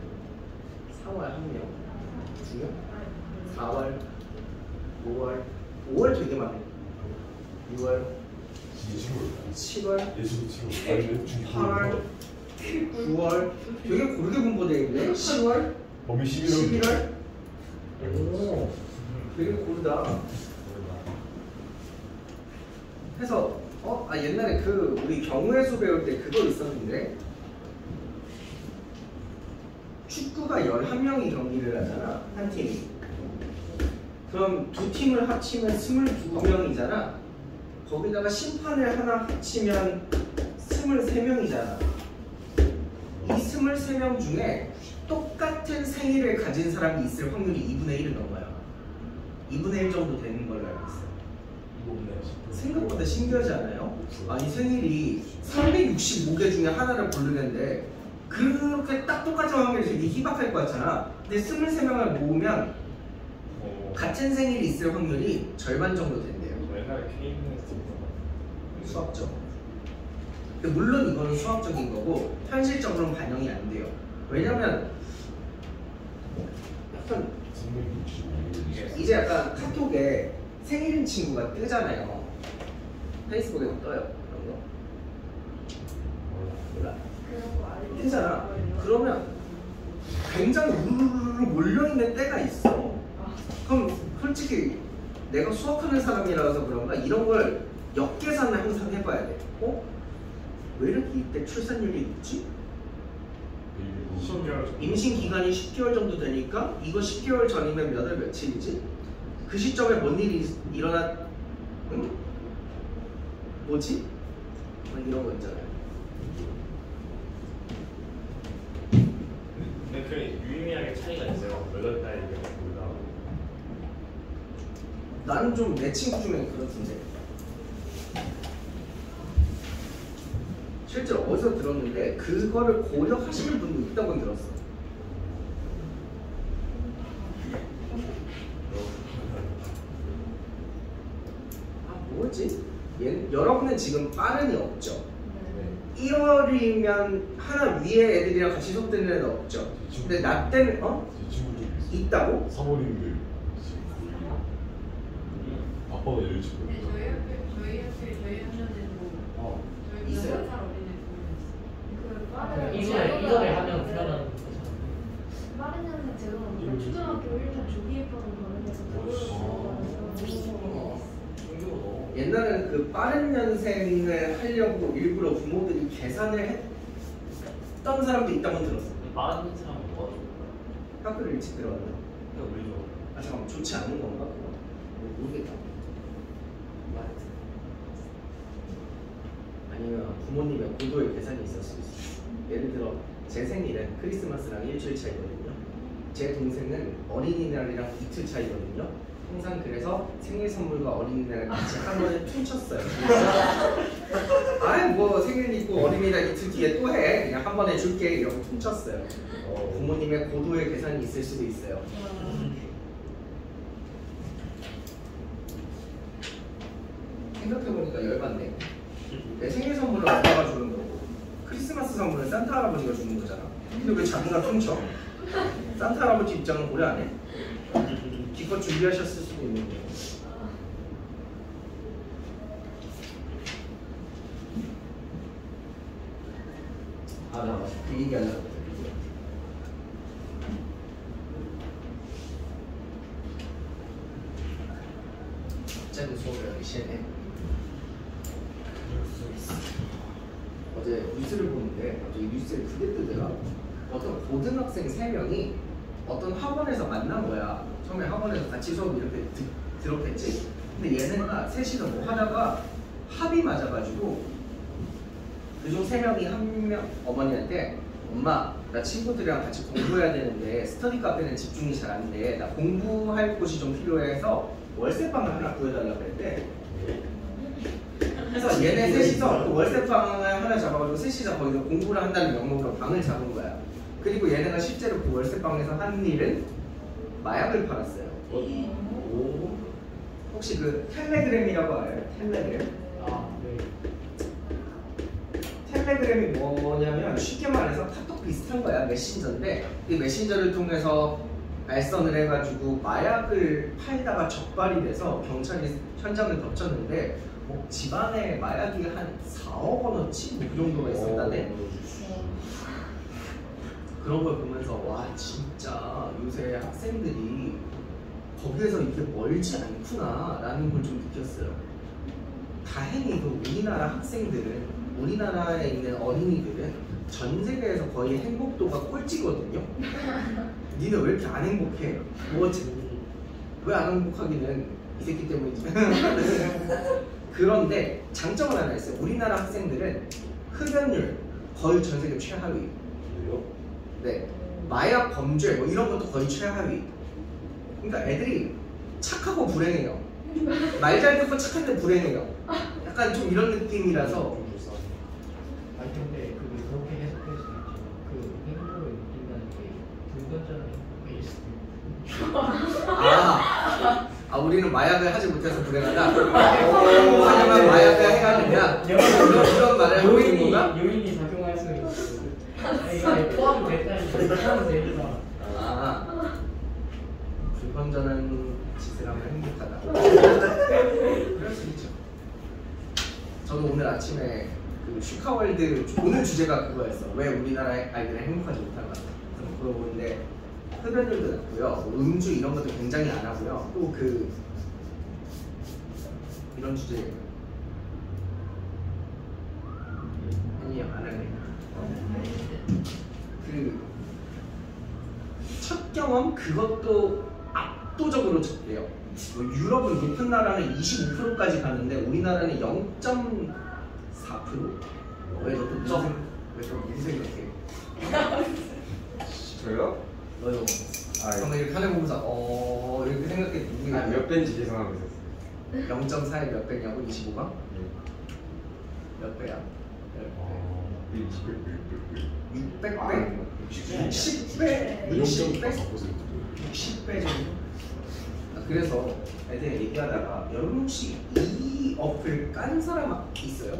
4월 1명 2명 4월 5월 되게 많네 6월 7월 예수 친구. 8월 9월 되게 고르게 분포되어 있네 10월 범위 11월. 11월 오 되게 고르다 해서 옛날에 그 우리 경우의 수 배울 때 그거 있었는데 축구가 11명이 경기를 하잖아 한 팀이 그럼 두 팀을 합치면 22명이잖아 거기다가 심판을 하나 합치면 23명이잖아 이 23명 중에 똑같은 생일을 가진 사람이 있을 확률이 2분의 1을 넘어요 2분의 1 정도 되는 걸로 알고 있어요 생각보다 신기하지 않아요? 아니 생일이 365개 중에 하나를 고르는데 그렇게 딱 똑같은 확률이 되게 희박할 것 같잖아 근데 23명을 모으면 같은 생일이 있을 확률이 절반 정도 된대요 옛날에 케이크는 수학적 근데 물론 이거는 수학적인 거고 현실적으로는 반영이 안 돼요 왜냐면 약간 이제 약간 카톡에 생일인 친구가 뜨잖아요 페이스북에 떠요 그런 거 몰라 뜨잖아 그러면 굉장히 우르르르 몰려있는 때가 있어 그럼 솔직히 내가 수학하는 사람이라서 그런가 이런 걸 역계산을 항상 해봐야 돼 왜 이렇게 이때 출산율이 높지? 임신 기간이 10개월 정도 되니까 이거 10개월 전이면 몇 월 며칠이지? 그 시점에 뭔 일이 일어났? 응? 뭐지? 이런 거 있잖아요. 근데 그 유의미하게 차이가 있어요. 몇월 달이면 몰라. 나는 좀 내 친구 중에 그렇던데. 실제로 어디서 들었는데 그거를 고려하시는 분도 있다고 들었어. 뭐지? 여러분은 지금 빠른이 없죠? 1월이면 하나 위에 애들이랑 같이 수업되는 애는 없죠? 근데 나 때는 있다고? 3월인데 아빠가 예를 들어 근데 저희 학년에도 저희 있어요? 6살 어린 애 빠른 이거를 하면 태어나는 거죠. 빠른 년생 제가 초등학교 1년 조기입학을 옛날에는 그 빠른 년생을 하려고 일부러 부모들이 계산을 했던 사람도 있다고 들었어. 빠른 사람은 뭐가 좋을까? 학교를 일찍 들어가는 그냥 우리 좀 잠깐만 좋지 않은 건가 그거? 모르겠다. 아니면 부모님의 고도의 계산이 있을 수 있어. 예를 들어 제 생일은 크리스마스랑 일주일 차이거든요. 제 동생은 어린이날이랑 이틀 차이거든요. 항상 그래서 생일 선물과 어린이날 같이 한 번에 퉁쳤어요. 아이 뭐 생일 있고 어린이날 이틀 뒤에 또 해. 그냥 한 번에 줄게 이러고 퉁쳤어요. 부모님의 고도의 계산이 있을 수도 있어요. 생각해보니까 열받네. 내 생일 선물은 아빠가 주는 거고 크리스마스 선물은 산타 할아버지가 주는 거잖아. 근데 왜 자기가 퉁쳐? 산타 할아버지 입장은 고려 안 해? 기껏 준비하셨을 수도 있는데. 나 맞아. 그 얘기하려고 했는데. 갑자기 수업을 하기 싫네. 어제 뉴스를 보는데 갑자기 뉴스에 그게 뜨더라. 어떤 고등학생 3명이 어떤 학원에서 만난 거야. 처음에 학원에서 같이 수업 이렇게 들었겠지. 근데 얘네가 셋이서 뭐 하다가 합이 맞아가지고 그중 3명이 한 명 어머니한테 엄마, 나 친구들이랑 같이 공부해야 되는데 스터디 카페는 집중이 잘 안 돼. 나 공부할 곳이 좀 필요해서 월세방을 하나 구해달라고 그랬대. 그래서 얘네 셋이서 또 월세방을 하나 잡아가지고 셋이서 거기서 공부를 한다는 명목으로 방을 잡은 거야. 그리고 얘네가 실제로 그 월세방에서 하는 일은 마약을 팔았어요. 오. 혹시 그 텔레그램이라고 알아요? 텔레그램? 아, 네. 텔레그램이 뭐냐면 쉽게 말해서 카톡 비슷한 거야. 메신저인데 이 메신저를 통해서 알선을 해가지고 마약을 팔다가 적발이 돼서 경찰이 현장을 덮쳤는데 뭐 집안에 마약이 한 4억 원어치 뭐 그 정도가 있었다네. 그런 걸 보면서 와 진짜 요새 학생들이 거기에서 이렇게 멀지 않구나 라는 걸 좀 느꼈어요. 다행히 그 우리나라 학생들은, 우리나라에 있는 어린이들은 전 세계에서 거의 행복도가 꼴찌거든요. 니는 왜 이렇게 안 행복해? 왜 안 행복하기는 이 새끼 때문이지. 그런데 장점은 하나 있어요. 우리나라 학생들은 흡연율 거의 전 세계 최하위. 네, 마약 범죄 뭐 이런 것도 거의 최하위. 그러니까 애들이 착하고 불행해요. 말 잘 듣고 착한데 불행해요. 약간 좀 이런 느낌이라서. 아니 근데 그렇게 해석할 수 있죠. 그 행복을 느낀다는 게 불건전한 행복이 있습니다. 우리는 마약을 하지 못해서 불행하다. 하지만 마약을 해야 된다. 이런 말을 하고 있는 건가? 요인이 작용할 수 있어요. 이게 포함됐다니까 포함되니까. 불건전한 짓을 하면 행복하다. 그럴 수 있죠. 저도 오늘 아침에 그 슈카월드 오늘 주제가 그거였어. 왜 우리나라 아이들은 행복하지 못한가? 그래서 물어보는데 흡연율도 낮고요, 뭐 음주 이런 것도 굉장히 안 하고요. 또 그 이런 주제 아니요 안 하네. 그 첫 경험 그것도 압도적으로 적대요. 뭐 유럽은 높은 나라는 25%까지 가는데 우리나라는 0.4%? 왜 너 또 무슨 생각해? 저요? 너요? 방금 이렇게 하는 거 보면서 이렇게 생각해. 몇 배인지 계산하고 있었어요. 0.4에 몇 배냐고? 25가? 몇 배야? 600배? 60배? 60배 정도? 그래서 애들 얘기하다가 여러분 혹시 이 어플 깐 사람 있어요?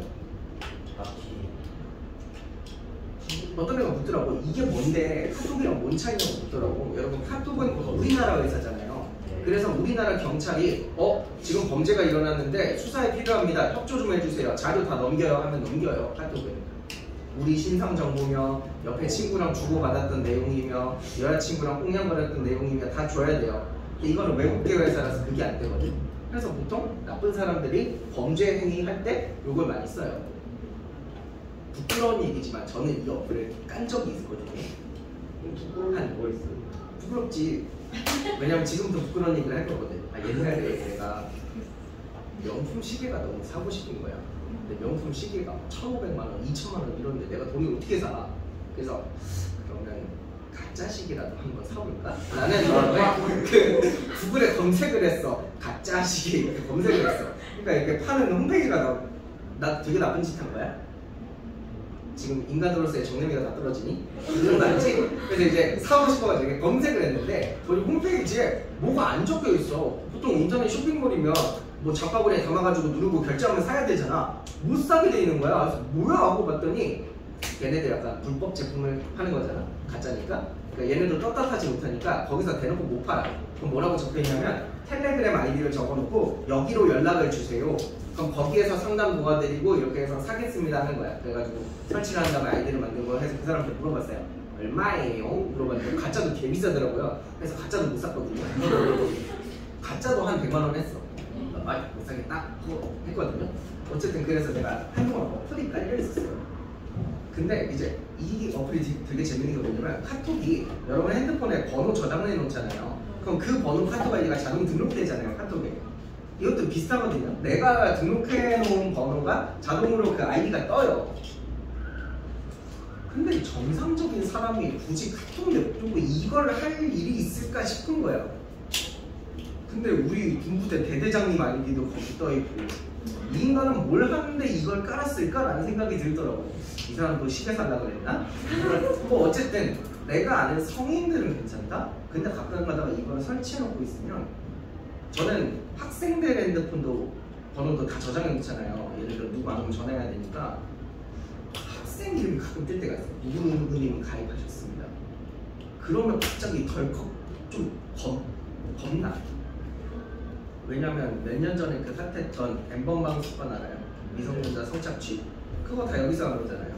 어떤 애가 묻더라고. 이게 뭔데 카톡이랑 뭔 차이냐고 묻더라고. 여러분 카톡은 우리나라 회사잖아요. 그래서 우리나라 경찰이 지금 범죄가 일어났는데 수사에 필요합니다. 협조 좀 해주세요. 자료 다 넘겨요 하면 넘겨요. 카톡은 우리 신상 정보며 옆에 친구랑 주고받았던 내용이며 여자친구랑 꽁냥거렸던 내용이며 다 줘야 돼요. 근데 이거는 외국계 회사라서 그게 안 되거든. 그래서 보통 나쁜 사람들이 범죄 행위 할 때 이걸 많이 써요. 부끄러운 얘기지만 저는 이 어플을 깐 적이 있거든요. 부끄러운 뭐 있어요? 부끄럽지. 왜냐면 지금도 부끄러운 얘기를 할 거거든. 옛날에 내가 명품 시계가 너무 사고 싶은 거야. 근데 명품 시계가 1,500만 원, 2,000만 원 이런데 내가 돈을 어떻게 사? 그래서 그러면 가짜 시계라도 한번 사볼까? 나는 그 구글에 검색을 했어. 가짜 시계 이렇게 검색을 했어. 그러니까 이렇게 파는 홈페이지가 나 되게 나쁜 짓 한 거야. 지금 인간으로서의 정내미가 다 떨어지니? 그런 거 알지? 그래서 이제 사고 싶어가지고 이렇게 검색을 했는데 보니 홈페이지에 뭐가 안 적혀 있어. 보통 인터넷 쇼핑몰이면 뭐 장바구니에 담아가지고 누르고 결제하면 사야 되잖아. 못 사게 돼 있는 거야. 그래서 뭐야 하고 봤더니 얘네들 약간 불법 제품을 파는 거잖아. 가짜니까. 그러니까 얘네들 떳떳하지 못하니까 거기서 대놓고 못 팔아. 그럼 뭐라고 적혀있냐면 텔레그램 아이디를 적어놓고 여기로 연락을 주세요. 그럼 거기에서 상담 도와드리고 이렇게 해서 사겠습니다 하는 거야. 그래가지고 설치를 한 다음에 아이디를 만든 거 해서 그 사람한테 물어봤어요. 얼마예요? 물어봤는데 가짜도 개 비싸더라고요. 그래서 가짜도 못 샀거든요. 가짜도 한 100만 원 했어. 못 사겠다 했거든요. 어쨌든 그래서 내가 한동안 어플이 깔려 있었어요. 근데 이제 이 어플이 되게 재밌는 게 뭐냐면 카톡이 여러분 핸드폰에 번호 저장해 놓잖아요. 그럼 그 번호 카톡 아이디가 자동 등록되잖아요. 카톡에. 이것도 비슷하거든요. 내가 등록해 놓은 번호가 자동으로 그 아이디가 떠요. 근데 정상적인 사람이 굳이 카톡 냅두고 이걸 할 일이 있을까 싶은 거야. 근데 우리 군부대 대대장님 아니기도 거기 떠있고 이 인간은 뭘 하는데 이걸 깔았을까라는 생각이 들더라고. 이 사람도 시계 살라 그랬나? 뭐 어쨌든 내가 아는 성인들은 괜찮다? 근데 가끔 가다가 이걸 설치해놓고 있으면 저는 학생들 핸드폰도 번호도 다 저장해 놓잖아요. 예를 들어 누구 안 오면 전화해야 되니까 학생 이름이 가끔 뜰 때가 있어요. 누구누구님이 가입하셨습니다. 그러면 갑자기 덜컥 좀 겁나. 왜냐면 몇 년 전에 그 핫했던 엠번방 사건 알아요? 미성년자 성착취 그거 다 여기서 한 거잖아요.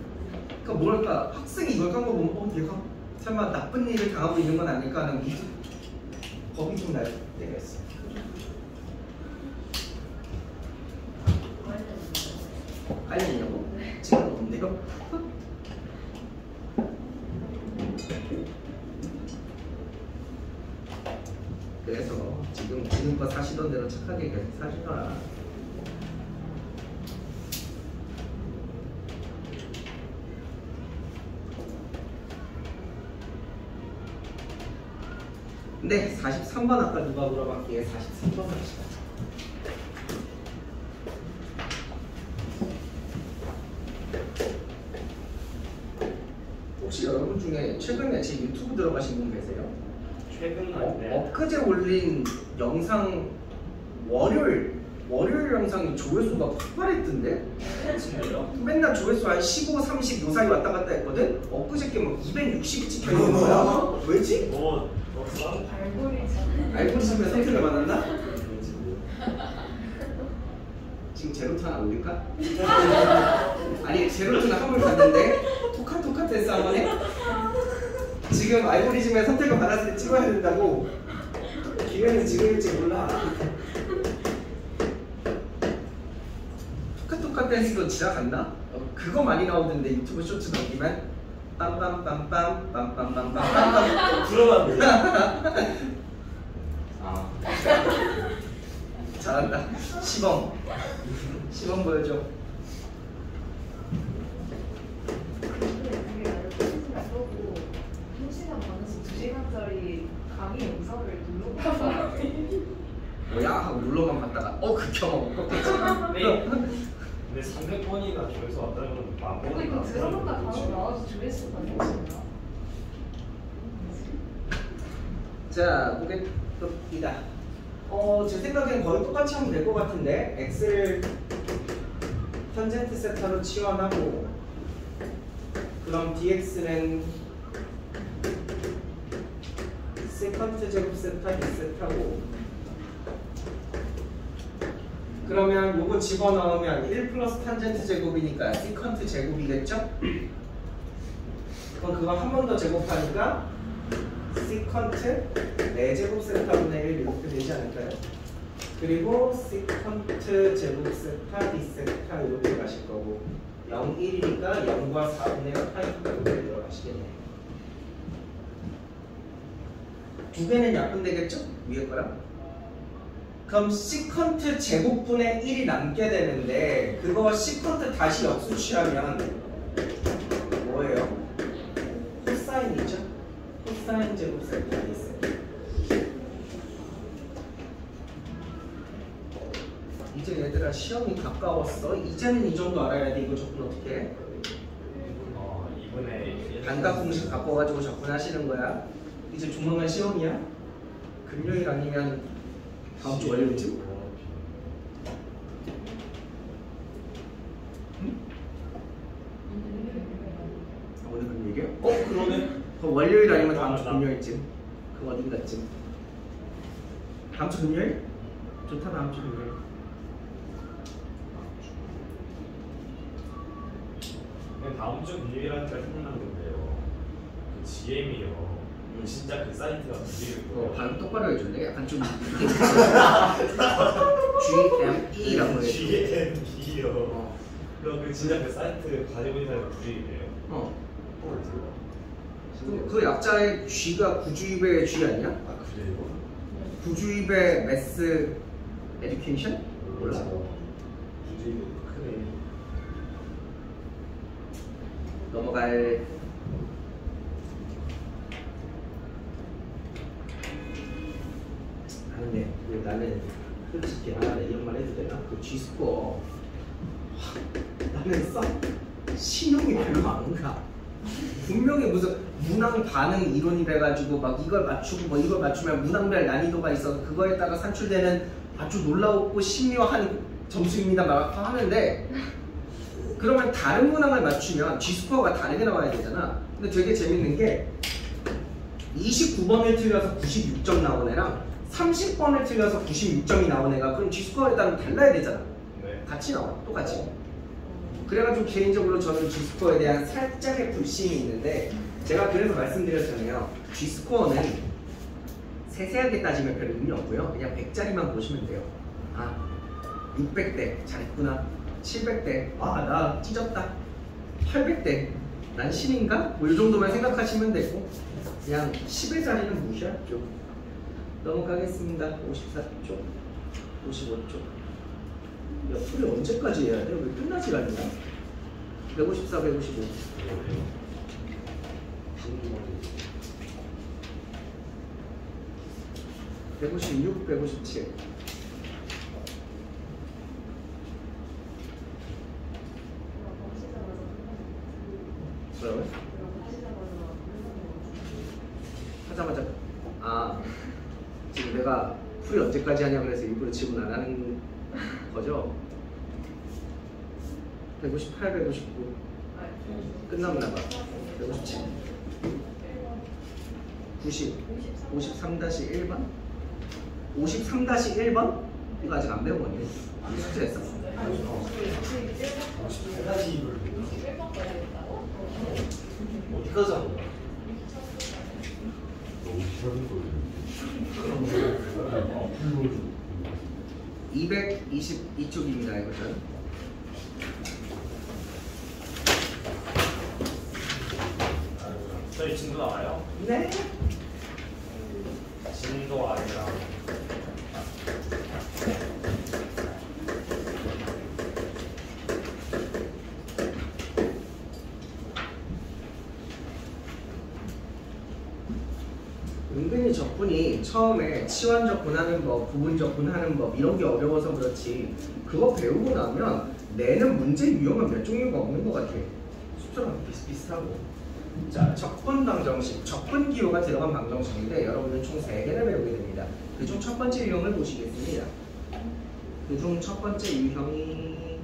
그러니까 뭐랄까 학생이 이걸 깐 거 보면 얘가 설마 나쁜 일을 당하고 있는 건 아닐까 하는 겁이 좀 날 때가 있어요. 깔렸냐고? 지금 없네요. 그래서 지금껏 사시던 대로 착하게 계속 사시더라. 네, 43번 아까 누가 물어봤기에 43번 합시다. 혹시 여러분 중에 최근에 제 유튜브 들어가신 분 계세요? 최근 아닌데 엊그제 올린 영상 월요일 영상이 조회수가 폭발했던데? 진짜요? 맨날 조회수 한 15, 30 요 사이 왔다 갔다 했거든? 엊그저께 막 260이 찍혀있는 거야. 왜지? 알고리즘에 선택을 받았나? 지금 제로투 하나 올릴까? 아니 제로투는 한 번 봤는데 똑같았어 한 번에? 지금 알고리즘에 선택을 받았을 때 찍어야 된다고. 기회는 지금일지 몰라. 똑같댄스도 지나갔나? 그거 많이 나오던데 유튜브 쇼츠 넘기면 빰빰빰빰 빰빰빰빰 들어봤는데 잘한다. 시범 보여줘. 강의 영상을 눌러봐서 뭐야 하고 눌러만 봤다가 극혐하고 껐겠지. 근데 300번이나 조회수 왔다는 건 근데 이거 들어본다 단어 나와서 조회수가 되겠습니다. 자, 보겠습니다. 제 생각엔 거의 똑같이 하면 될 것 같은데 엑셀 턴젠트 세타로 치환하고 그럼 dx는 세컨트 제곱 세타 d세타고 그러면 요거 집어넣으면 1 플러스 탄젠트 제곱이니까 세컨트 제곱이겠죠? 그럼 그거 한 번 더 제곱하니까 세컨트 4제곱 세타분의 1 이렇게 되지 않을까요? 그리고 세컨트 제곱 세타 d세타 이렇게 가실 거고 0, 1이니까 0과 4분의 8가 이렇게 들어가시겠네요. 두 개는 약분되겠죠? 위에 거랑? 그럼 시컨트 제곱분의 1이 남게 되는데 그거 시컨트 다시 역수 취하면 뭐예요? 코사인이죠? 코사인 제곱 세타가 있어요. 이제 얘들아 시험이 가까웠어. 이제는 이 정도 알아야 돼. 이거 접근 어떻게 해? 이번에 반값 공식 바꿔가지고 접근하시는 거야. 이제 조만간 시험이야. 금요일 아니면 다음 주 월요일쯤? 오늘 금요일이요? 그러네. 그럼 월요일 아니면 다음 주 금요일쯤. 그럼 어딘가쯤? 다음 주 금요일? 좋다. 다음 주 금요일. 다음 주 금요일한테 생각난 건데요. 그 GM이요. 진짜 그 사이트가 무지개고. 발음 똑바로 해줄래? 약간 좀 GME라고 해. GME요. 그럼 그 진짜 그 사이트 가지고 있는 사람이 무지개예요. 그 약자의 G가 구주입의 G 아니야? 그래요? 구주입의 매스 에듀케이션? 몰라? 무지개 크네. 넘어갈 나는 솔직히 이런 말 해도 되나? 그 G스코어 나는 신용이 별로 안 가. 분명히 무슨 문항 반응 이론이래 가지고 막 이걸 맞추고 뭐 이걸 맞추면 문항별 난이도가 있어서 그거에 따라 산출되는 아주 놀라웠고 신묘한 점수입니다 막 하는데 그러면 다른 문항을 맞추면 G스코어가 다르게 나와야 되잖아. 근데 되게 재밌는 게 29번을 틀려서 96점 나온 애랑 30번을 틀려서 96점이 나온 애가 그럼 G스코어에 따라 달라야 되잖아. 네. 같이 나와. 똑같이. 그래가지고 개인적으로 저는 G스코어에 대한 살짝의 불신이 있는데 제가 그래서 말씀드렸잖아요. G스코어는 세세하게 따지면 별 의미 없고요. 그냥 100짜리만 보시면 돼요. 아 600대 잘했구나. 700대 아 나 찢었다. 800대 난 신인가? 뭐 이 정도만 생각하시면 되고 그냥 10의 자리는 무시할게요. 넘어가겠습니다. 54쪽 55쪽 야, 풀이 언제까지 해야 돼? 왜 끝나질 않냐? 154, 155 156, 157 뭐라고요? 하자마자 아 지금 내가 풀이 언제까지 하냐고 해서 일부러 질문 안 하는 거죠? 158, 159 끝났나봐. 157 90 53-1번? 53-1번? 이거 아직 안 배운 건데 숙제했어? 어디까지 한 거야? 너무 싫은 거예요. 222쪽입니다. 이것은 저희 진도 나와요? 네. 진도 아니라 은근히 적분이 처음에 치환 적분하는 법, 부분 적분하는 법 이런 게 어려워서 그렇지 그거 배우고 나면 내는 문제 유형은 몇 종류가 없는 것 같아. 수처럼 비슷비슷하고. 자, 적분 방정식, 적분 기호가 들어간 방정식인데 여러분은 총 3개를 배우게 됩니다. 그중 첫 번째 유형을 보시겠습니다. 그중 첫 번째 유형이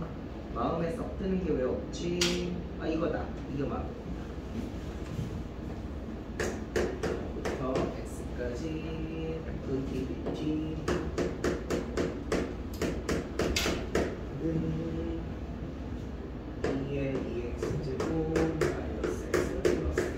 마음에 썩 드는 게 왜 없지? 아 이거다. 이거 막 x까지 FDG 는 2의 2x제곱 마이너스 x 플러스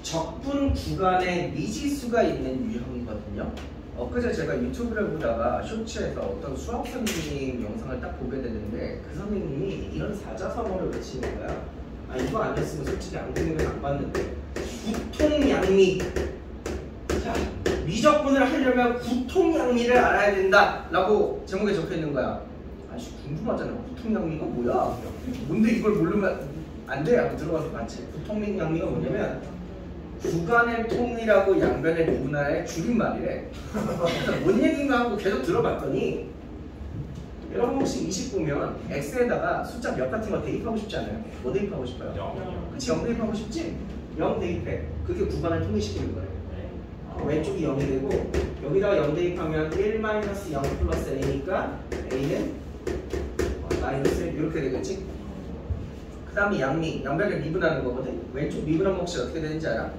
적분 구간에 미지수가 있는 유형이거든요. 엊그제 제가 유튜브를 보다가 쇼츠에서 어떤 수학 선생님 영상을 딱 보게 되는데 그 선생님이 이런 사자성어를 외치는 거야. 아 이거 아니었으면 솔직히 안 그리면 안 봤는데 구통양미. 자, 미적분을 하려면 구통양미를 알아야 된다 라고 제목에 적혀있는 거야. 아씨 궁금하잖아. 구통양미가 뭐야? 뭔데 이걸 모르면 안 돼? 하고 들어가서 봤지. 구통양미가 뭐냐면 구간의 통이라고 양변의 미분할의 줄임말이래. 뭔 얘기인가 하고 계속 들어봤더니 여러분 혹시 20 보면 x에다가 숫자 몇 같은 거 대입하고 싶지 않아요? 뭐 대입하고 싶어요? 0. 그치 0 대입하고 싶지? 0 대입해. 그게 구간을 통일시키는 거예요. 왼쪽이 0이 되고 여기다가 0 대입하면 1-0 플러스 a니까 a는 마이너스 1 이렇게 되겠지? 그 다음에 양미, 양변을 미분하는 거거든? 왼쪽 미분하면 혹시 어떻게 되는지 알아?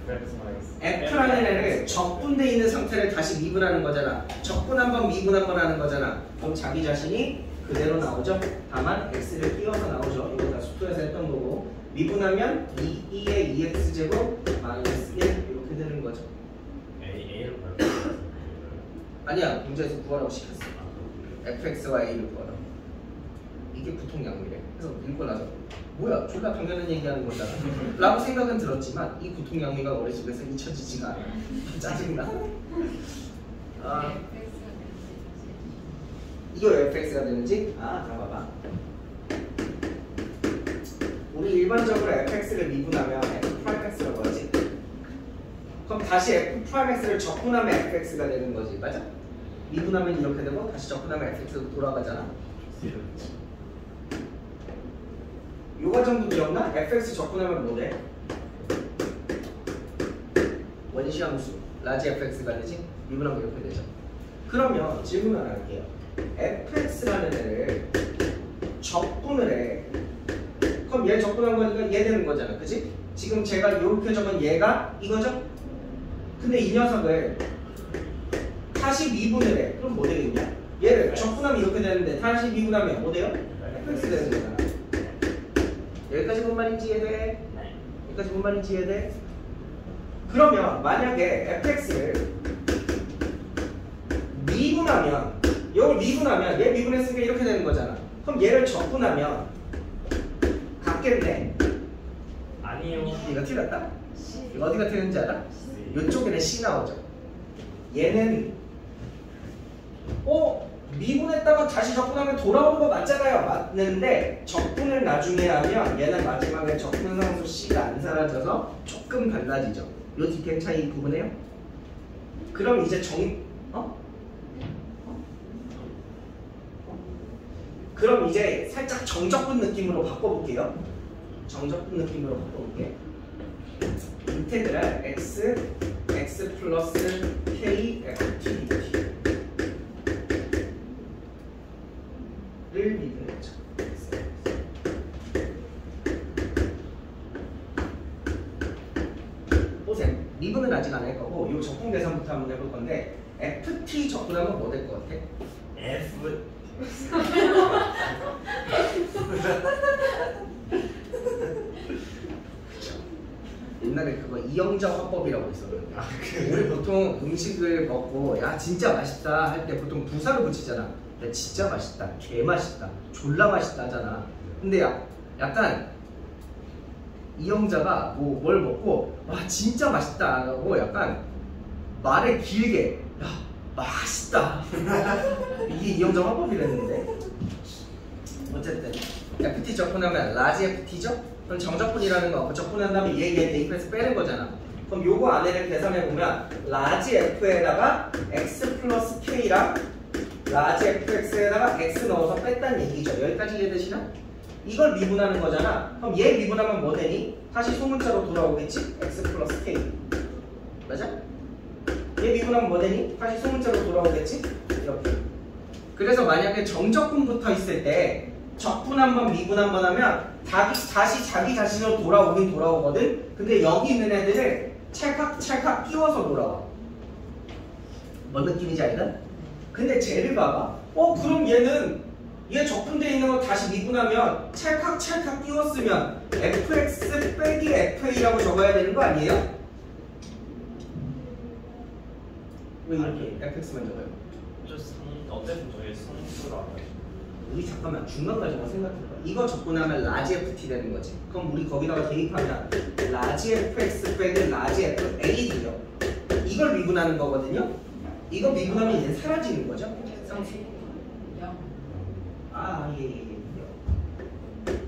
fx 마이너스 f라는 애를 적분돼 있는 상태를 다시 미분하는 거잖아. 적분 한 번 미분 한 번 하는 거잖아. 그럼 자기 자신이 그대로 나오죠? 다만 x를 띄워서 나오죠. 이거 다 수토에서 했던 거고 미분하면 2의 2x제곱 마이너스 1 이렇게 되는 거죠. a를 구할 아니야, 문제에서 구하라고 시켰어. fx와 a를 구하라고. 이게 구통양미래. 그래서 읽고 나서 뭐야, 졸라 당연한 얘기하는 거잖아 라고 생각은 들었지만 이 구통양미가 머릿속에서 잊혀지지가 않아. 짜증나. 아, 이게 왜 fx가 되는지? 아, 자 봐봐. 우리 일반적으로 fx를 미분하면 f'x라고 하지. 그럼 다시 f'x를 적분하면 fx가 되는 거지, 맞아? 미분하면 이렇게 되고 다시 적분하면 fx로 돌아가잖아. 요 과정도 기억나? fx 적분하면 뭐 돼? 원시함수 라지 fx가 되지? 미분하면 이렇게 되죠. 그러면 질문 하나 할게요. fx라는 애를 적분을 해. 그럼 얘 적분한 거니까 얘 되는 거잖아, 그치? 지금 제가 이렇게 적은 얘가 이거죠? 근데 이 녀석을 다시 미분을 해. 그럼 뭐 되겠냐? 얘를 적분하면 이렇게 되는데 다시 미분하면 뭐 돼요? fx 되는 거잖아. 여기까지 뭔 말인지 이해돼? 여기까지 뭔 말인지 이해돼? 그러면 만약에 fx를 미분하면, 이걸 미분하면 얘 미분했으니까 이렇게 되는 거잖아. 그럼 얘를 적분하면 같겠네? 아니요. 이거 틀렸다? 이거 어디가 틀렸는지 알아? 이쪽에는 C 나오죠. 얘는 미분했다가 다시 적분하면 돌아오는 거 맞잖아요. 맞는데 적분을 나중에 하면 얘는 마지막에 적분상수 C가 안 사라져서 조금 달라지죠. 요 디테일 차이 구분해요? 그럼 이제 그럼 이제 살짝 정적분 느낌으로 바꿔볼게요. 정적분 느낌으로 바꿔볼게. 인테그랄 x 플러스 k ft 를 미분했죠. 보세요. 미분은 아직 안 할 거고 이 적분 계산부터 한번 해볼 건데 ft 적분하면 뭐 될 것 같아? F 옛날에 그거 이영자 화법이라고 있었는데 우리 보통 음식을 먹고 야 진짜 맛있다 할 때 보통 부사를 붙이잖아. 야 진짜 맛있다, 개 맛있다, 졸라 맛있다 하잖아. 근데 약간 이영자가 뭘 먹고 와 진짜 맛있다 하고 약간 말을 길게 야 맛있다 이게 이영자 화법이랬는데 어쨌든 FT 적분하면 라지 FT죠? 그럼 정적분이라는 거 적분한 다음에 얘 대입해서 빼는 거잖아. 그럼 요거 안에를 계산해보면 라지 F에다가 X 플러스 K랑 라지 FX에다가 X 넣어서 뺐다는 얘기죠. 여기까지 이해되시나? 이걸 미분하는 거잖아. 그럼 얘 미분하면 뭐 되니? 다시 소문자로 돌아오겠지? X 플러스 K 맞아? 얘 미분하면 뭐 되니? 다시 소문자로 돌아오겠지? 이렇게. 그래서 만약에 정적분 붙어 있을 때 적분 한번 미분 한번 하면 다시 자기 자신으로 돌아오긴 돌아오거든? 근데 여기 있는 애들을 찰칵 끼워서 돌아와. 뭔 느낌인지 알까? 근데 쟤를 봐봐. 그럼 얘 적분되어 있는 거 다시 미분하면 찰칵 끼웠으면 fx 빼기 fa라고 적어야 되는 거 아니에요? 왜 이렇게 fx만 적어요? 어쨌든 저희 성수로 안 해요. 우리 잠깐만 중간까지만 생각해봐. 이거 적분하면 라지 ft 되는 거지. 그럼 우리 거기다가 대입하면 라지 fx 빼기 라지 fa 돼요. 이걸 미분하는 거거든요. 이거 미분하면 얘는 사라지는 거죠.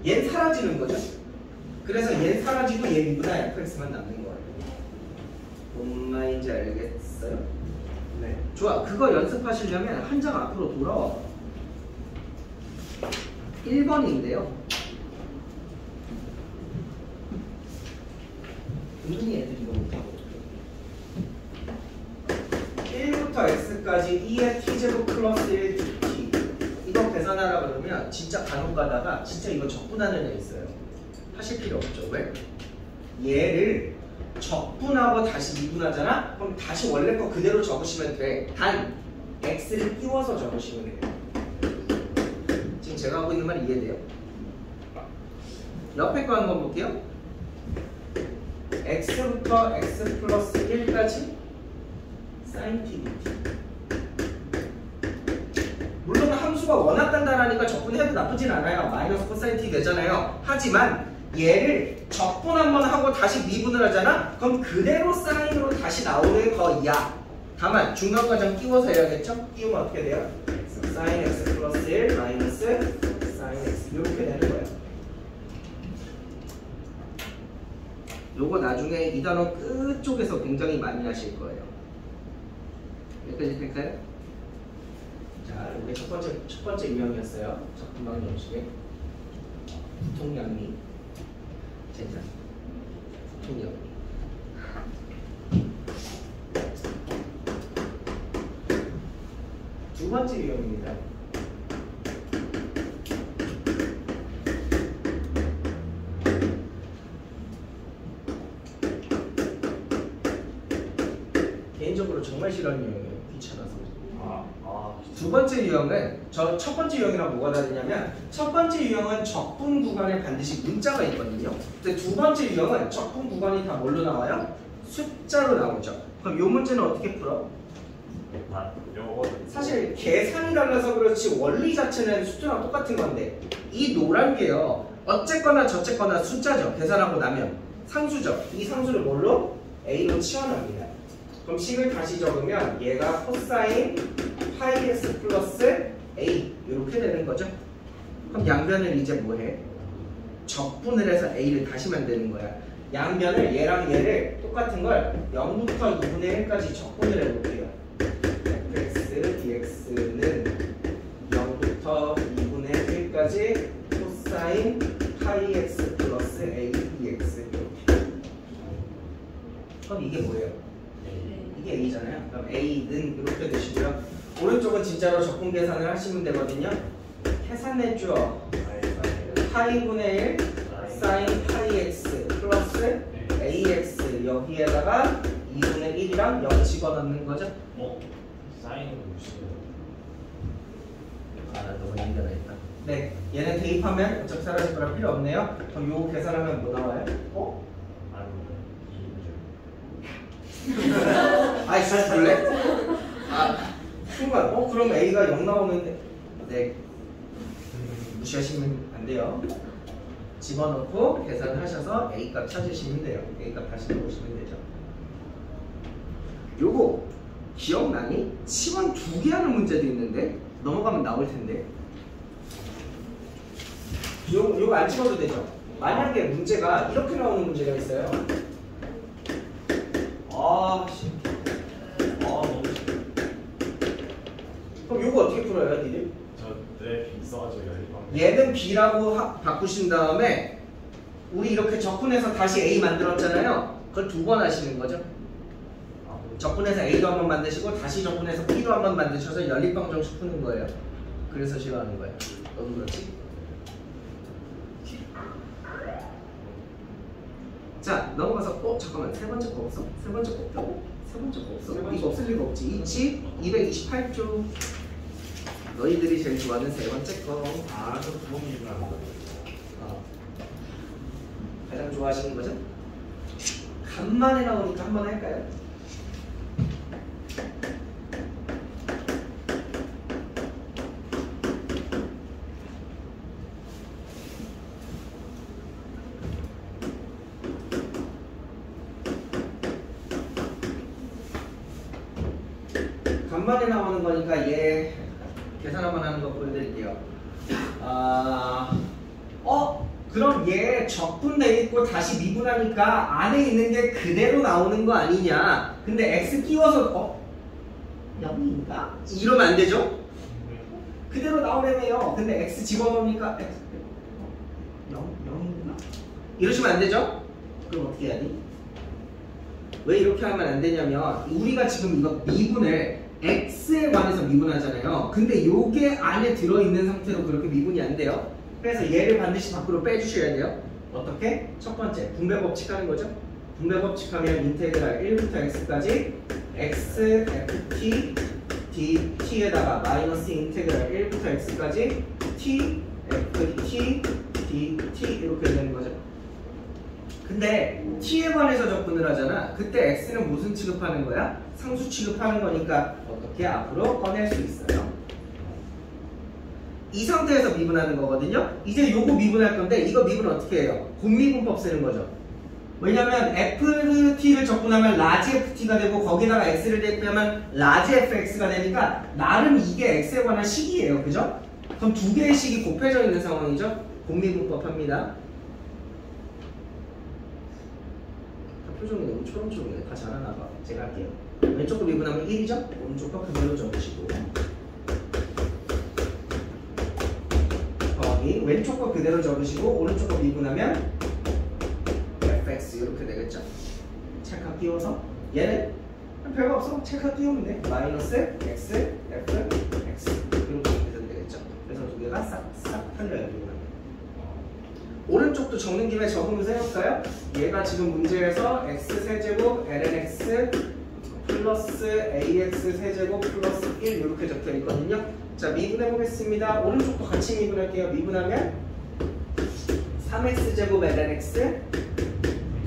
얘는 사라지는 거죠. 그래서 얘는 사라지고 얘 미분한 fx만 남는 거예요. 뭔 말인지 알겠어요? 네. 좋아. 그거 연습하시려면 한 장 앞으로 돌아와. 1번인데요. 은근히 애들이 이거 못하고 1부터 x까지 2의 t제곱 플러스 1dt 이거 계산하라 그러면 진짜 간혹 가다가 진짜 이거 적분하는 애 있어요. 하실 필요 없죠. 왜? 얘를 적분하고 다시 미분하잖아? 그럼 다시 원래 거 그대로 적으시면 돼. 단 x를 끼워서 적으시면 돼요. 지금 제가 하고 있는 말이 이해돼요? 옆에 거 한번 볼게요. x부터 x 플러스 1까지 sin t dt. 물론 함수가 워낙 단단하니까 적분해도 나쁘진 않아요. 마이너스 코사인 t 되잖아요. 하지만 얘를 적분 한번 하고 다시 미분을 하잖아? 그럼 그대로 사인으로 다시 나오는 거야. 다만 중간 과정 끼워서 해야겠죠? 끼우면 어떻게 돼요? sin x 플러스 1 마이너스 sin x 이렇게 되는 거예요. 요거 나중에 이 단어 끝쪽에서 굉장히 많이 하실 거예요. 여기까지 될까요? 자, 이게 첫 번째 유형이었어요. 적분방 형식의 부통량리. 젠장. 부통량리. 두 번째 유형입니다. 개인적으로 정말 싫어하는 유형이에요. 귀찮아서. 두 번째 유형은 첫 번째 유형이랑 뭐가 다르냐면 첫 번째 유형은 적분 구간에 반드시 문자가 있거든요. 근데 두 번째 유형은 적분 구간이 다 뭘로 나와요? 숫자로 나오죠. 그럼 이 문제는 어떻게 풀어? 사실 계산이 달라서 그렇지 원리 자체는 수트랑 똑같은 건데 이 노란 게요. 어쨌거나 저쨌거나 숫자죠. 계산하고 나면 상수죠. 이 상수를 뭘로? A로 치환합니다. 그럼 식을 다시 적으면 얘가 코사인 파이 x 플러스 A 이렇게 되는 거죠. 그럼 양변을 이제 뭐해? 적분을 해서 A를 다시 만드는 거야. 양변을 얘랑 얘를 똑같은 걸 0부터 2분의 1까지 적분을 해볼게요. fx dx는 0부터 2분의 1까지 코사인 파이 x 플러스 A dx 이렇게. 그럼 이게 뭐예요? 이게 A잖아요. 그럼 A는 이렇게 되시고요. 오른쪽은 진짜로 적분 계산을 하시면 되거든요. 계산해줘. 파이분의 1 사인 파이 x 플러스 ax 여기에다가 2분의 1이랑 0 집어넣는 거죠. 사인은 무시해요. 너무 힘들어했다. 네, 얘는 대입하면 어차피 사라질 거라 필요 없네요. 그럼 요거 계산하면 뭐 나와요? 아이 잘 볼래? 순간 그럼 A가 0 나오는데 네 무시하시면 안 돼요. 집어넣고 계산을 하셔서 A값 찾으시면 돼요. A값 다시 넣으시면 되죠. 요거 기억나니? 치환 2개 하는 문제도 있는데 넘어가면 나올 텐데 요거 안 찍어도 되죠. 만약에 문제가 이렇게 나오는 문제가 있어요. 너무 싫어. 그럼 요거 어떻게 풀어요, 니들? 네, B 써가지고 얘는 B라고 바꾸신 다음에 우리 이렇게 적분해서 다시 A 만들었잖아요. 그걸 2번 하시는 거죠. 적분해서 A도 한번 만드시고 다시 적분해서 B도 한번 만드셔서 연립방정식 푸는 거예요. 그래서 싫어하는 거예요. 너도 그렇지? 자, 넘어가서 잠깐만 세 번째 거 없어? 세 번째 거 없다고? 세 번째 거 없어? 이거 없을 리가 없지. 이치 228조. 너희들이 제일 좋아하는 세 번째 거. 저 부모님이랑 하는 거. 가장 좋아하시는 거죠? 간만에 나오니까 한번 할까요? 간만에 나오는 거니까 얘 계산 한번 하는 거 보여드릴게요. 그럼 얘 적분돼 있고 다시 미분하니까 안에 있는 게 그대로 나오는 거 아니냐? 근데 x 끼워서 0인가? 이러면 안 되죠? 그대로 나오려면요. 근데 x 집어넣으니까 x 0인가? 이러시면 안 되죠? 그럼 어떻게 해야 돼? 왜 이렇게 하면 안 되냐면 우리가 지금 이거 미분을 x에 관해서 미분하잖아요. 근데 요게 안에 들어있는 상태로 그렇게 미분이 안 돼요. 그래서 얘를 반드시 밖으로 빼주셔야 돼요. 어떻게? 첫 번째, 분배 법칙 하는 거죠. 분배 법칙 하면 인테그랄 1부터 x까지 x, ft, dt에다가 마이너스 인테그랄 1부터 x까지 t, ft, dt 이렇게 되는 거죠. 근데 t에 관해서 적분을 하잖아. 그때 x는 무슨 취급하는 거야? 상수 취급하는 거니까 어떻게 앞으로 꺼낼 수 있어요. 이 상태에서 미분하는 거거든요. 이제 요거 미분할 건데 이거 미분 어떻게 해요? 곱미분법 쓰는 거죠. 왜냐면 ft를 적분하면 라지 ft가 되고 거기다가 x를 대입하면 라지 fx가 되니까 나름 이게 x에 관한 식이에요. 그죠? 그럼 두 개의 식이 곱해져 있는 상황이죠. 곱미분법 합니다. 표정이 너무 초롱초롱해. 다 잘하나 봐. 제가 할게요. 왼쪽 거 미분하면 1이죠? 오른쪽 거 그대로 적으시고 왼쪽 거 그대로 적으시고 오른쪽 거 미분하면 fx 이렇게 되겠죠. 찰칵 띄워서 얘는 별거 없어. 찰칵 띄우면 돼. 마이너스 x f x 이렇게 되겠죠. 그래서 두 개가 싹싹 틀려요. 미분하면. 오른쪽도 적는 김에 적으면서 해볼까요? 얘가 지금 문제에서 x 세제곱 lnx 플러스 ax 세제곱 플러스 1 이렇게 적혀 있거든요. 자, 미분해 보겠습니다. 오른쪽도 같이 미분할게요. 미분하면 3x제곱 lnx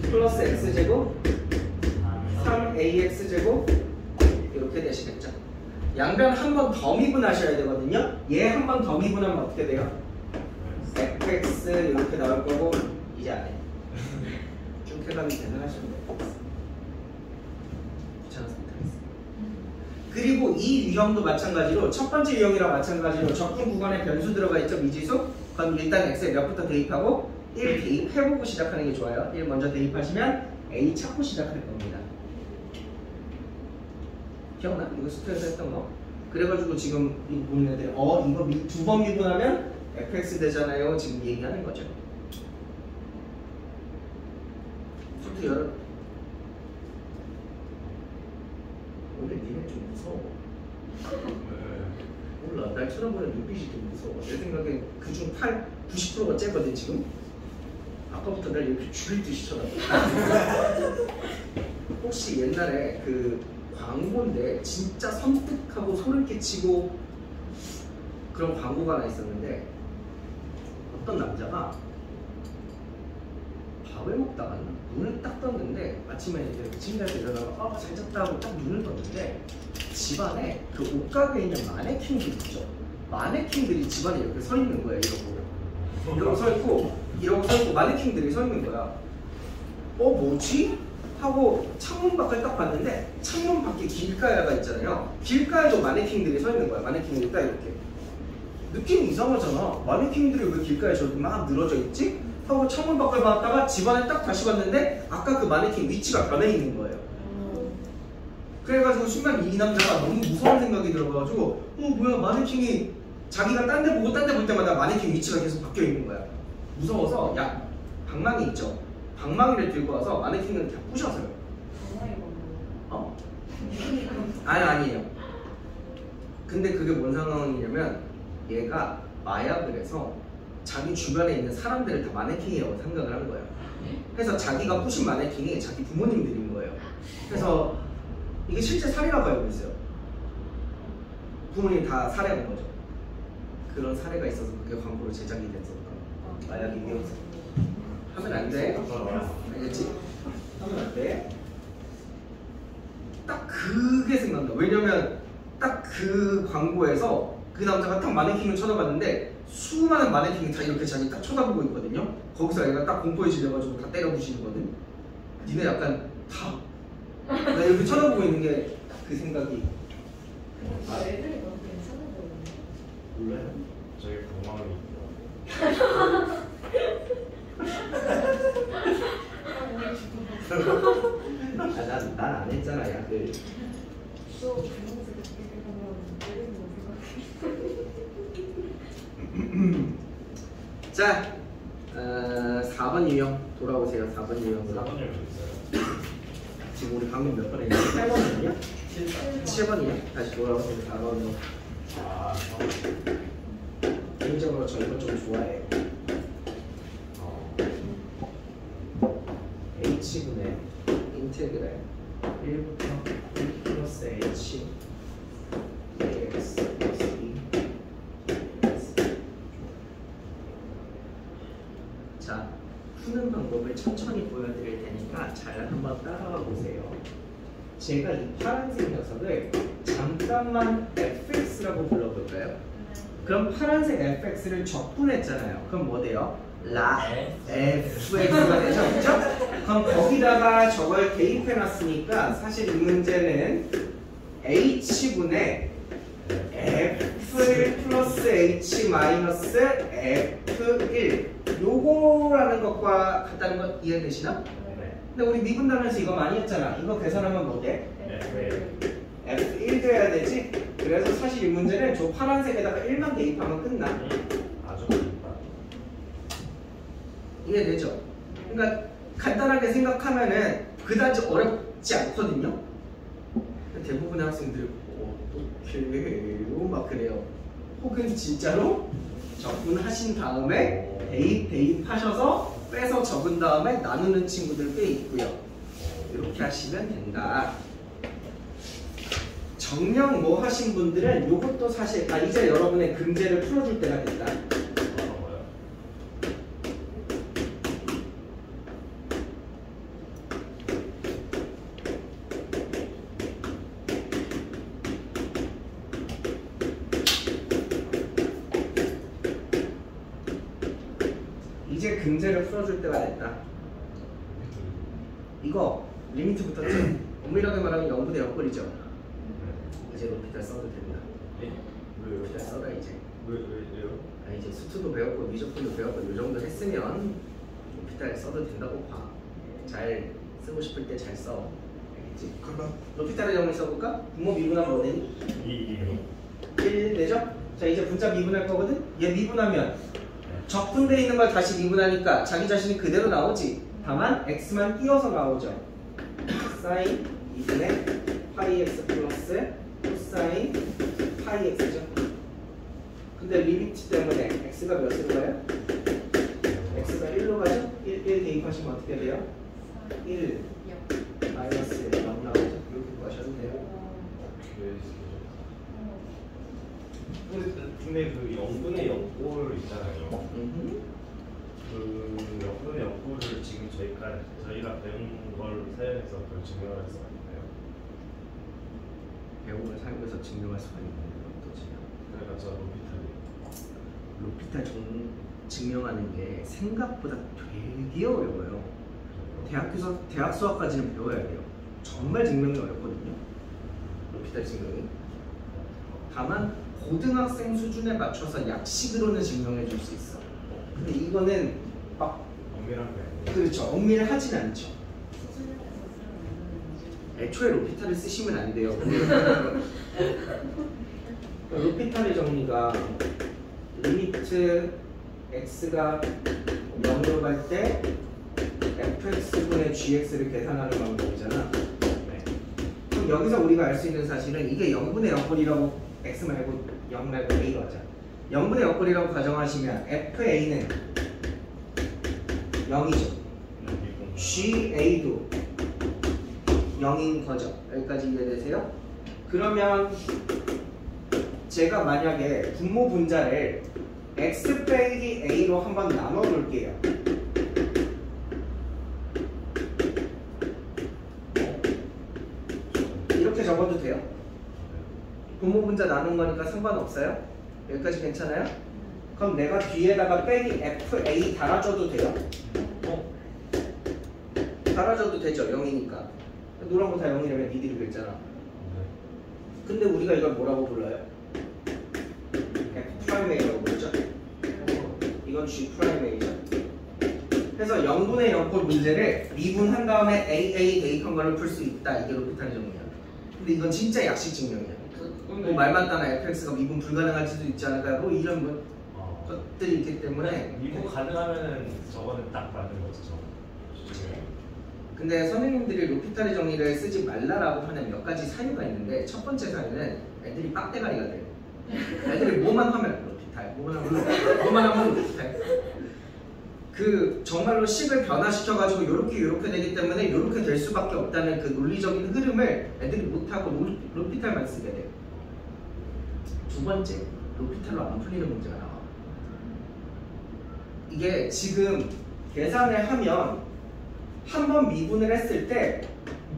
플러스 x제곱 3ax제곱 이렇게 되시겠죠. 양변 한 번 더 미분하셔야 되거든요. 얘 한 번 더 미분하면 어떻게 돼요? fx 이렇게 나올 거고 이제 안 해. 쭉 해가면 계산하시면 돼요. 귀찮아서 못하겠어요. 그리고 이 유형도 마찬가지로 첫 번째 유형이랑 마찬가지로 적분 구간에 변수 들어가 있죠. 미지수. 그럼 일단 x에 몇부터 대입하고 1 대입해보고 시작하는 게 좋아요. 1 먼저 대입하시면 a 찾고 시작할 겁니다. 기억나? 이거 스토에서 했던 거. 그래가지고 지금 이거 보는 애들 이거 두 번 미분하면 fx 되잖아요. 지금 얘기하는 거죠. 속도 열어. 오늘 니네 좀 무서워. 몰라. 날 쳐다보는 눈빛이 좀 무서워. 내 생각에 그중 90%가 째거든 지금. 아까부터 날 이렇게 죽일듯이 쳐다봐. 혹시 옛날에 그 광고인데 진짜 섬뜩하고 소름 끼치고 그런 광고가 하나 있었는데 어떤 남자가 밥을 먹다가 눈을 딱 떴는데 아침에 이제 침대에서 일어나서 잘 잤다 하고 딱 눈을 떴는데 집안에 그 옷가게에 있는 마네킹들 있죠. 마네킹들이 집안에 이렇게 서 있는 거예요. 이러고 서 있고 마네킹들이 서 있는 거야. 뭐지? 하고 창문 밖을 딱 봤는데 창문 밖에 길가야가 있잖아요. 길가에도 마네킹들이 서 있는 거야. 마네킹들이 딱 이렇게. 느낌이 이상하잖아. 마네킹들이 왜 길가에 저렇게 막 늘어져 있지? 하고 창문 밖을 봤다가 집안에 딱 다시 봤는데 아까 그 마네킹 위치가 변해 있는 거예요. 그래가지고 순간 이 남자가 너무 무서운 생각이 들어가지고 뭐야 마네킹이 자기가 딴 데 보고 딴 데 볼 때마다 마네킹 위치가 계속 바뀌어 있는 거야. 무서워서 방망이 있죠. 방망이를 들고 와서 마네킹을 다 부셔서요. 아니에요. 근데 그게 뭔 상황이냐면 얘가 마약을 해서 자기 주변에 있는 사람들을 다 마네킹이라고 생각을 한 거예요. 그래서 자기가 부신 마네킹이 자기 부모님들인 거예요. 그래서 이게 실제 사례라고 알고 있어요. 부모님 다 살해한 거죠. 그런 사례가 있어서 그게 광고로 제작이 됐었던 마약이 위험해서 하면 안 돼. 알겠지? 하면 안 돼. 딱 그게 생각나. 왜냐면 딱 그 광고에서 그 남자가 딱 마네킹을 쳐다봤는데 수많은 마네킹이 다 이렇게 자기 딱 쳐다보고 있거든요. 거기서 애가 딱 공포에 질려가지고 다 때려 부시거든. 니네 약간 나 이렇게 쳐다보고 있는 게 그 생각이. 애들이 너무 괜찮아 보이네. 몰라요? 저희 공항이 난 안 했잖아 약을. 또 분홍색 입게 보면 때리는 거 생각해. 자, 4번 유형 돌아오세요. 4번 유형으로. 4번 열면 있어요. 지금 우리 방금 몇 번이냐? 8번이냐? 7번이냐? 다시 돌아오세요. 4번으로. 개인적으로 저 이거 좀 좋아해요. H분의 인테그랄 1부터 1 플러스 H AX 플러스 2 자, 푸는 방법을 천천히 보여드릴 테니까 잘 한번 따라가 보세요. 제가 이 파란색 녀석을 잠깐만 fx라고 불러볼까요? 그럼 파란색 fx를 적분했잖아요. 그럼 뭐 돼요? 라 fx가 되죠? 그죠? 그럼 거기다가 저걸 대입해놨으니까 사실 이 문제는 h분의 f F1 플러스 H 마이너스 F1 요거라는 것과 같다는 건 이해되시나? 네. 근데 우리 미분하면서 이거 많이 했잖아. 이거 계산하면 뭐 돼? F1 돼야 되지? 그래서 사실 이 문제는 저 파란색에다가 1만 대입하면 끝나. 아주 좋다. 이해되죠? 그러니까 간단하게 생각하면은 그다지 어렵지 않거든요. 대부분의 학생들이 어떻게 해요? 막 그래요. 혹은 진짜로 적분하신 다음에 대입하셔서 빼서 적은 다음에 나누는 친구들 꽤 있고요. 이렇게 하시면 된다. 정령 뭐 하신 분들은 이것도 사실 이제 여러분의 금제를 풀어줄 때가 됐다. 이제 금제를 풀어줄 때가 됐다. 이거 리미트 붙었죠? 엄밀하게 말하면 0분의 0꼴이죠. 이제 로피탈 써도 된다. 로피탈 써라 이제. 왜요? 이제 수투도 배웠고 미적분도 배웠고 이 정도 했으면 로피탈 써도 된다고 봐. 잘 쓰고 싶을 때 잘 써. 알겠지? 그럼 로피탈을 정리 써볼까? 분모 미분하면 뭐 되니? 1 되죠? 자 이제 분자 미분할 거거든? 얘 미분하면 적분되어 있는 걸 다시 미분하니까 자기 자신이 그대로 나오지. 다만 x만 띄어서 나오죠. 사인 2분의 파이 x 플러스 코사인 파이 x죠. 근데 리미트 때문에 x가 몇으로 가요? x가 1로 가죠? 1 대입하시면 어떻게 돼요? 1 마이너스 0 나오죠. 이렇게 구하셔도 돼요. 근데 그 0분의 0꼴 있잖아요. 그 0분의 0꼴을 지금 저희가 배운 걸 사용해서 그걸 증명할 수가 있나요? 배운 걸 사용해서 증명할 수가 있는 것도지. 그러니까 저 로피탈 증명하는 게 생각보다 되게 어려워요. 대학 수학까지는 배워야 돼요. 정말 증명이 어렵거든요. 로피탈 증명이. 다만 고등학생 수준에 맞춰서 약식으로는 증명해 줄 수 있어. 근데 이거는 막 엄밀한 게 아니에요. 그렇죠. 엄밀하진 않죠. 애초에 로피탈을 쓰시면 안 돼요. 로피탈의 정리가 리미트 x가 0으로 갈 때 fx분의 gx를 계산하는 방법이잖아. 네. 그럼 여기서 우리가 알 수 있는 사실은 이게 0분의 0꼴이라고 x 말고 0 말고 a로 하자. 0분의 0꼴이라고 가정하시면 fa는 0이죠. ga도 0인 거죠. 여기까지 이해되세요? 그러면 제가 만약에 분모 분자를 x 빼기 a로 한번 나눠 놓을게요. 이렇게 적어도 돼요? 분모 분자 나눈 거니까 상관없어요? 여기까지 괜찮아요? 그럼 내가 뒤에다가 빼기 fa 달아줘도 돼요? 달아줘도 되죠. 0이니까. 노란 거 다 0이라면 니들이 그랬잖아. 근데 우리가 이걸 뭐라고 불러요? F'A라고 부르죠? 이건 G'A죠. 그래서 0분의 0꼴 문제를 미분한 다음에 AA 대입한 걸로 풀 수 있다. 이게 로피탈 정리야. 근데 이건 진짜 약식 증명이야. 뭐 말만 따나 fx가 미분 불가능할 수도 있지 않을까요? 뭐 이런 것들이 있기 때문에 미분 가능하면은 저거는 딱 맞는 거죠. 근데 선생님들이 로피탈의 정리를 쓰지 말라라고 하는 몇 가지 사유가 있는데 첫 번째 사유는 애들이 빡대가리가 돼요. 애들이 뭐만 하면 로피탈, 뭐만 하면 로피탈. 그 정말로 식을 변화시켜가지고 요렇게 되기 때문에 요렇게 될 수밖에 없다는 그 논리적인 흐름을 애들이 못하고 로피탈만 쓰게 돼요. 두 번째, 로피탈로 안 풀리는 문제가 나와. 이게 지금 계산을 하면 한 번 미분을 했을 때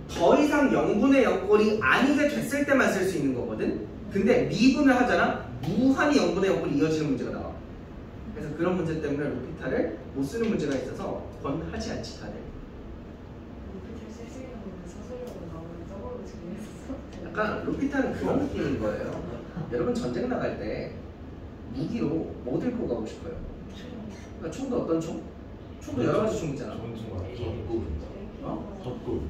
더 이상 0분의 0꼴이 아니게 됐을 때만 쓸 수 있는 거거든. 근데 미분을 하잖아. 무한히 0분의 0꼴이 이어지는 문제가 나와. 그래서 그런 문제 때문에 로피탈을 못 쓰는 문제가 있어서 권하지 않지 다들. 약간 로피탈은 그런 느낌인 거예요. 여러분 전쟁 나갈 때 무기로 뭐 들고 가고 싶어요? 그러니까 총도 어떤 총? 총도 여러 가지 총 있잖아. 좋은 친구 같아. 어? 덮고.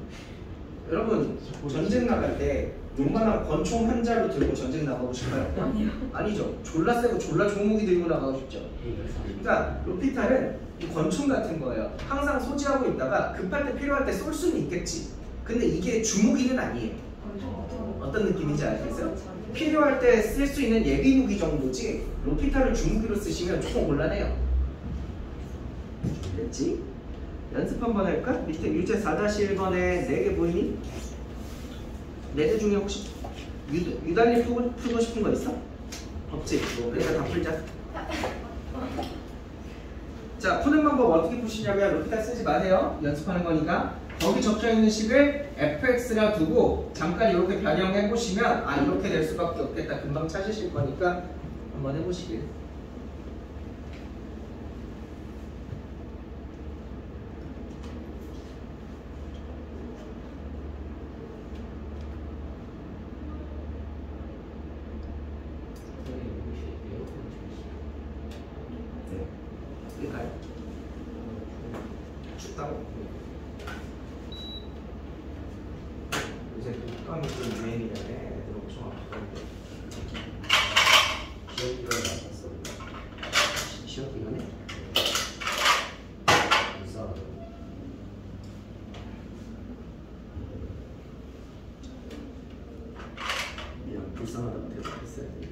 여러분 전쟁 나갈 때 요만한 권총 한 자루 들고 전쟁 나가고 싶어요? 아니죠. 졸라 세고 졸라 좋은 무기 들고 나가고 싶죠. 그러니까 로피탈은 이 권총 같은 거예요. 항상 소지하고 있다가 급할 때 필요할 때 쏠 수는 있겠지. 근데 이게 주무기는 아니에요. 어떤 느낌인지 알겠어요? 필요할 때 쓸 수 있는 예비 무기 정도지 로피탈을 주무기로 쓰시면 조금 곤란해요. 됐지? 연습 한번 할까? 밑에 유제 4-1번에 4개 보이니? 4개 중에 혹시 유달리 풀고 싶은 거 있어? 없지? 그러니까 다 풀자. 자, 푸는 방법 어떻게 푸시냐면 로피탈 쓰지 마세요. 연습하는 거니까. 거기 적혀있는 식을 fx라 두고 잠깐 이렇게 변형해 보시면 아 이렇게 될 수밖에 없겠다. 금방 찾으실 거니까 한번 해보시길. 네. 여기 가요. 춥다고? 요새 독감이 좀 유행이라네. 애들 엄청 아프던데. 시험 기간에 나왔어. 시험 기간에? 불쌍하다. 그냥 불쌍하다고 대답했어야 돼.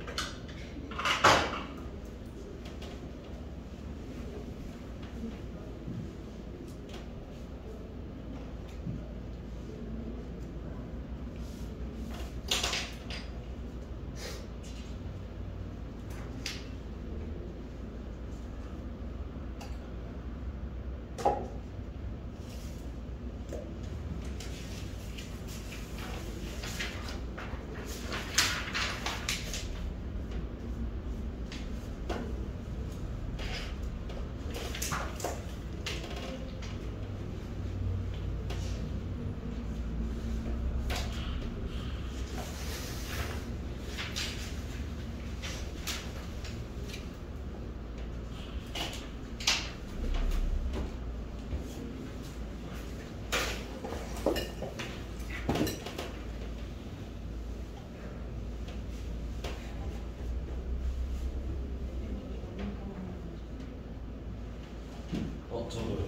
저도요.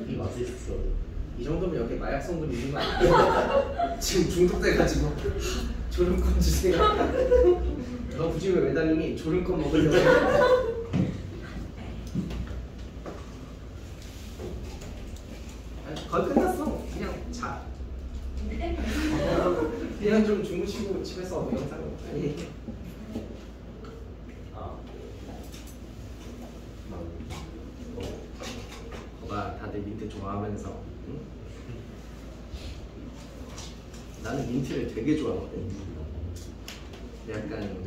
이 맛있어. 이 정도면 여기 마약 성분 있는 거 아니야? 지금 중독돼가지고 졸음껌 주세요. 너 굳이 왜 매달리니? 졸음껌 먹으려고. 아니, 거의 끝났어. 그냥 자. 그냥 좀 주무시고 집에서 영상 아니. 다들 민트 좋아하면서 응? 나는 민트를 되게 좋아하거든. 약간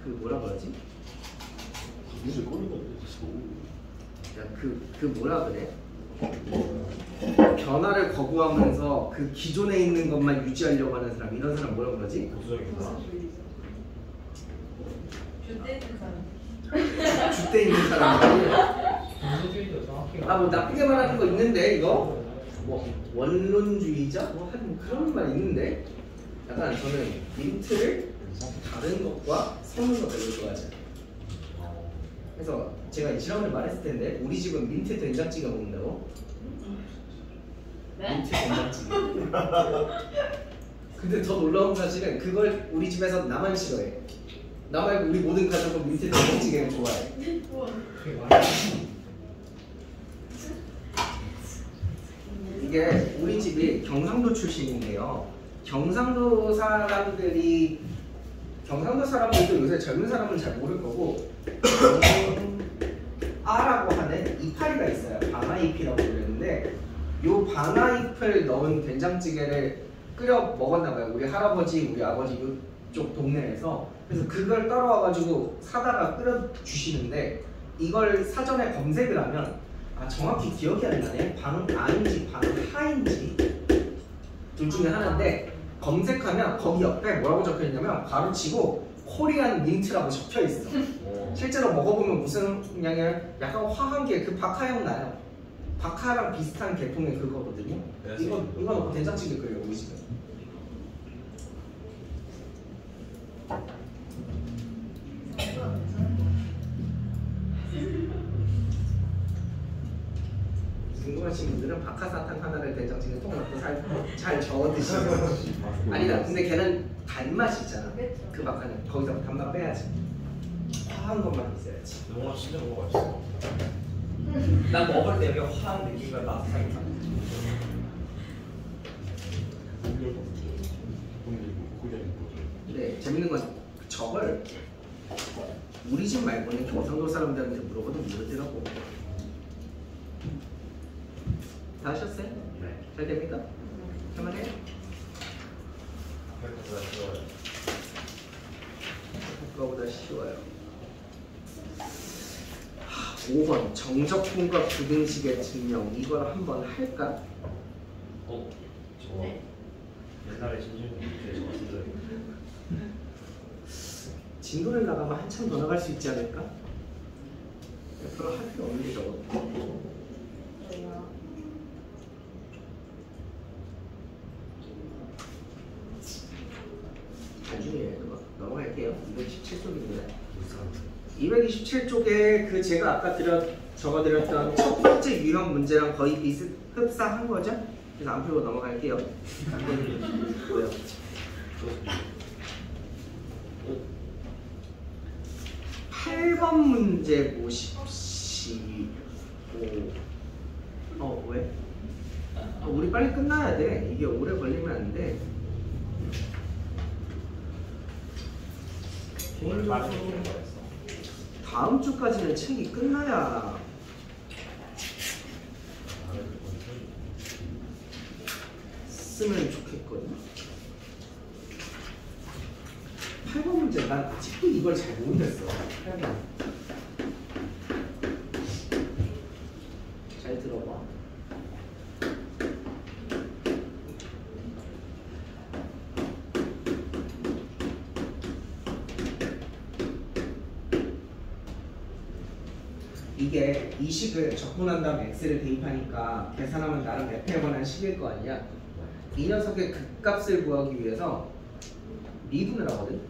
그 뭐라 그러지? 무슨 꼴이가 그 뭐라 그래? 변화를 거부하면서 그 기존에 있는 것만 유지하려고 하는 사람, 이런 사람 뭐라 그러지? 보수적이다. 줄 있는 사람. 줏대 있는 사람. 민주주의도 정확히. 아 뭐 나쁘게 말하는 거 있는데 이거 뭐 원론주의자 뭐 한 그런 말 있는데 약간 저는 민트를 다른 것과 섞는 거 별로 좋아하지 않아요. 그래서 제가 지난번에 말했을 텐데 우리 집은 민트 된장찌개 먹는다고. 네? 민트 된장찌개. 근데 더 놀라운 사실은 그걸 우리 집에서 나만 싫어해. 나 말고 우리 모든 가족은 민트 된장찌개를 좋아해. 그게 말이야. 이게 우리 집이 경상도 출신인데요. 경상도 사람들도 요새 젊은 사람은 잘 모를 거고 아라고 하는 이파리가 있어요. 바나잎이라고 그러는데 요 바나잎을 넣은 된장찌개를 끓여 먹었나 봐요. 우리 할아버지, 우리 아버지 이쪽 동네에서. 그래서 그걸 따라와가지고 사다가 끓여 주시는데 이걸 사전에 검색을 하면 아 정확히 기억이 안 나네. 방음 아인지 방음 하인지 둘 중에 하나인데 검색하면 거기 옆에 뭐라고 적혀있냐면 가로치고 코리안 민트라고 적혀있어. 실제로 먹어보면 무슨 향이야? 약간 화한 게 그 박하향 나요. 박하랑 비슷한 계통의 그거거든요. 이거 넣고 된장찌개 끓여 우리 집에. 궁금하신 분들은 박하사탕 하나를 된장찌개 통 넣고 잘 저어 드시면 아니다. 근데 걔는 단맛이 있잖아. 그 박하는 거기서 단맛 빼야지. 화한 것만 있어야지. 영화 진짜 너무 맛있어. 난 먹을 때 여기 화한 느낌과 따뜻하게 나. 근데 재밌는 건 저걸 우리 집 말고는 경상도 사람들한테 물어봐도 모르더라고. 다 하셨어요? 네. 잘 됩니까? 할만해요? 그래서 좋아요. 그거보다 쉬워요. 5번 정적분과 부등식의 증명 이걸 한번 할까? 저 옛날에 신준이 적었어요. 진도를 나가면 한참 더 나갈 수 있지 않을까? 별로 할 필요 없는 게 저거. 나중에 넘어갈게요. 227쪽입니다. 227쪽에 그 제가 아까 적어드렸던 첫 번째 유형 문제랑 거의 흡사한 거죠? 그래서 안 풀고 넘어갈게요. 뭐요? 8번 문제 보십시오. 왜? 우리 빨리 끝나야 돼. 이게 오래 걸리면 안 돼. 개인적으로 다음 주까지는 책이 끝나야 쓰면 좋겠거든. 8번 문제 난 아직도 이걸 잘 모르겠어. 8번 잘 들어봐. 이게 이 식을 적분한 다음에 x를 대입하니까 계산하면 나름 f에 관한 식일 거 아니야. 이 녀석의 극값을 구하기 위해서 미분을 하거든.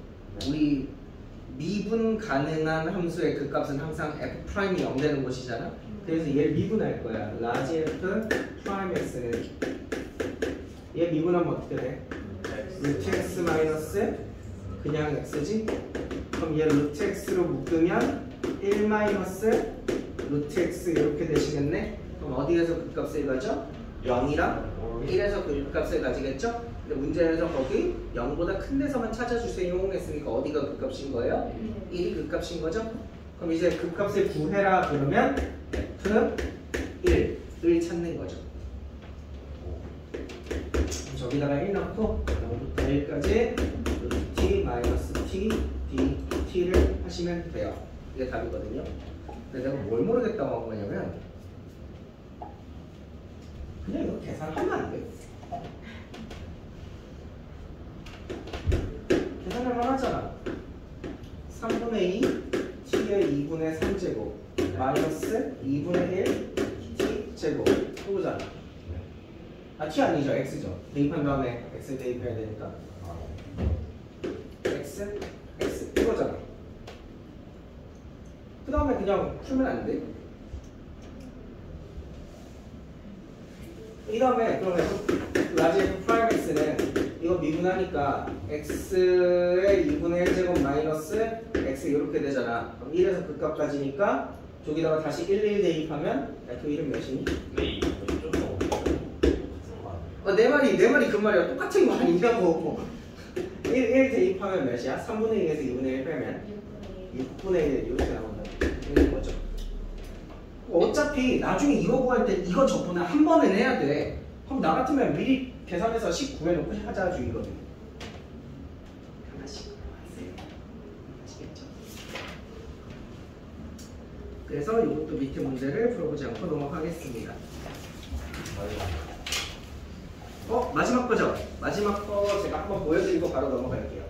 우리 미분 가능한 함수의 극값은 항상 f'이 0 되는 것이잖아. 그래서 얘를 미분할 거야. 라지 f 프라임 x는 얘 미분하면 어떻게 돼? 루트 x 마이너스 그냥 x지? 그럼 얘 루트 x로 묶으면 1 마이너스 루트 x 이렇게 되시겠네? 그럼 어디에서 극값을 가져? 0이랑 1에서 극값을 가지겠죠? 근데 문제에서 거기 0보다 큰 데서만 찾아주세요 했으니까 어디가 극값인 거예요? 1이 극값인 거죠? 그럼 이제 극값을 구해라 그러면 f1을 찾는 거죠. 저기다가 1 넣고 0부터 1까지 루트 t 마이너스 t dt를 하시면 돼요. 이게 답이거든요. 근데 내가 뭘 모르겠다고 한 거냐면 그냥 이거 계산하면 안 돼. 계산할만 하잖아. 3분의 2 t의 2분의 3제곱 마이너스 2분의 1 t 제곱 이거잖아. 아 t 아니죠. x죠. 대입한 다음에 x 대입해야 되니까 x 이거잖아. 그 다음에 그냥 풀면 안 돼? 이 다음에 그러면 라지 f 프라임 x는 이거 미분하니까 x의 2분의 1제곱 마이너스 x 이렇게 되잖아. 그럼 1에서 극값까지니까 저기다가 다시 1 대입하면 f 이름 몇이니? 네, 내 말이 그 말이야. 똑같은 거 아니냐고. 1 대입하면 몇이야? 3분의 1에서 2분의 1 빼면 6분의 1 이렇게 나온다. 이런 거죠. 어차피 나중에 이거 구할 때 이거 저번에 한 번은 해야 돼. 그럼 나 같으면 미리 계산해서 10 구해놓고 하자 주의거든. 하나씩 하세요. 아시겠죠? 그래서 이것도 밑에 문제를 풀어보지 않고 넘어가겠습니다. 마지막 거죠? 마지막 거 제가 한번 보여드리고 바로 넘어갈게요.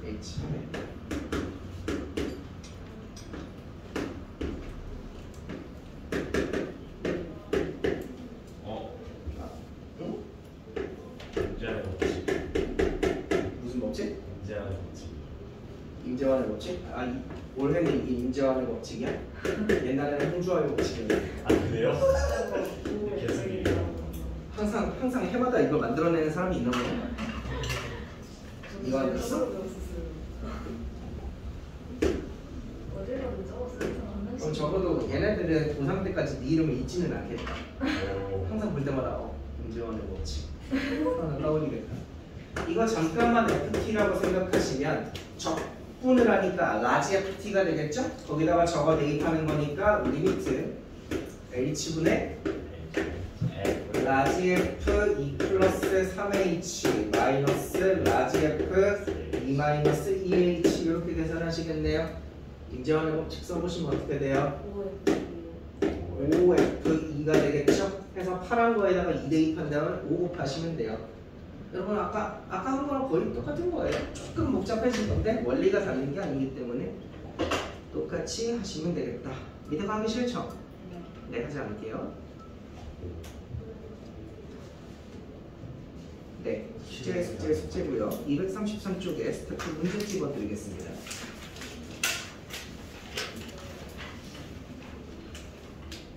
H. 응? 임재환의 법칙. 무슨 법칙? 임재환의 법칙. 임재환의 법칙? 올해는 이게 임재환의 법칙이야? 옛날에는 홍주환의 법칙이었는데. 아 그래요? 계속이에요. 항상 해마다 이걸 만들어내는 사람이 있는 거야. 이거 아니었어? 어딜 가도 적었어요. 그럼 적어도 얘네들은 고3 때까지 네 이름을 잊지는 않겠다. 오. 항상 볼 때마다 임재환의 법칙 하나 떠올리겠다. 이거 잠깐만 FT라고 생각하시면 적분을 하니까 라지 FT가 되겠죠? 거기다가 적어 대입하는 거니까 리미트 H분의 라지 F 2 플러스 3H 마이너스 라지 F 2 마이너스 2H 이렇게 계산하시겠네요. 임재환의 법칙 써보시면 어떻게 돼요? 5F2가 되겠죠? 해서 파란 거에다가 2 대입한다면 5 곱하시면 돼요. 여러분 아까 한 거랑 거의 똑같은 거예요. 조금 복잡해진 건데 원리가 다른 게 아니기 때문에 똑같이 하시면 되겠다. 밑에 가기 싫죠? 네, 하지 않을게요. 네, 숙제고요. 233쪽에 스태프 문제 찍어드리겠습니다.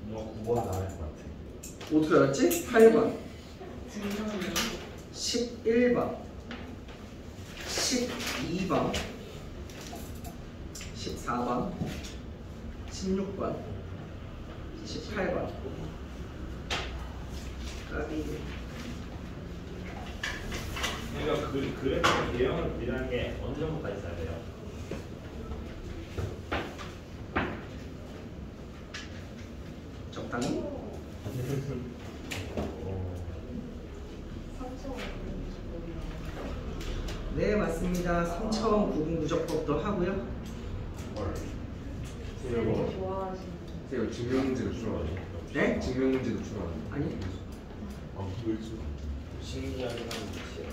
너 9번 나올 것 같아. 어떻게 알았지? 8번 11번 12번 14번 16번 18번 그러니까 그래프 예형을 그리는 게 어느 정도까지 써야 돼요? 적당히? 네, 맞습니다. 3차원 구분구조법도 하고요. 되게 좋아하시는. 제가 증명문제도 출하죠. 네? 증명문제도 출하죠. 아니? 왜 출? 신기하긴 한 것이야.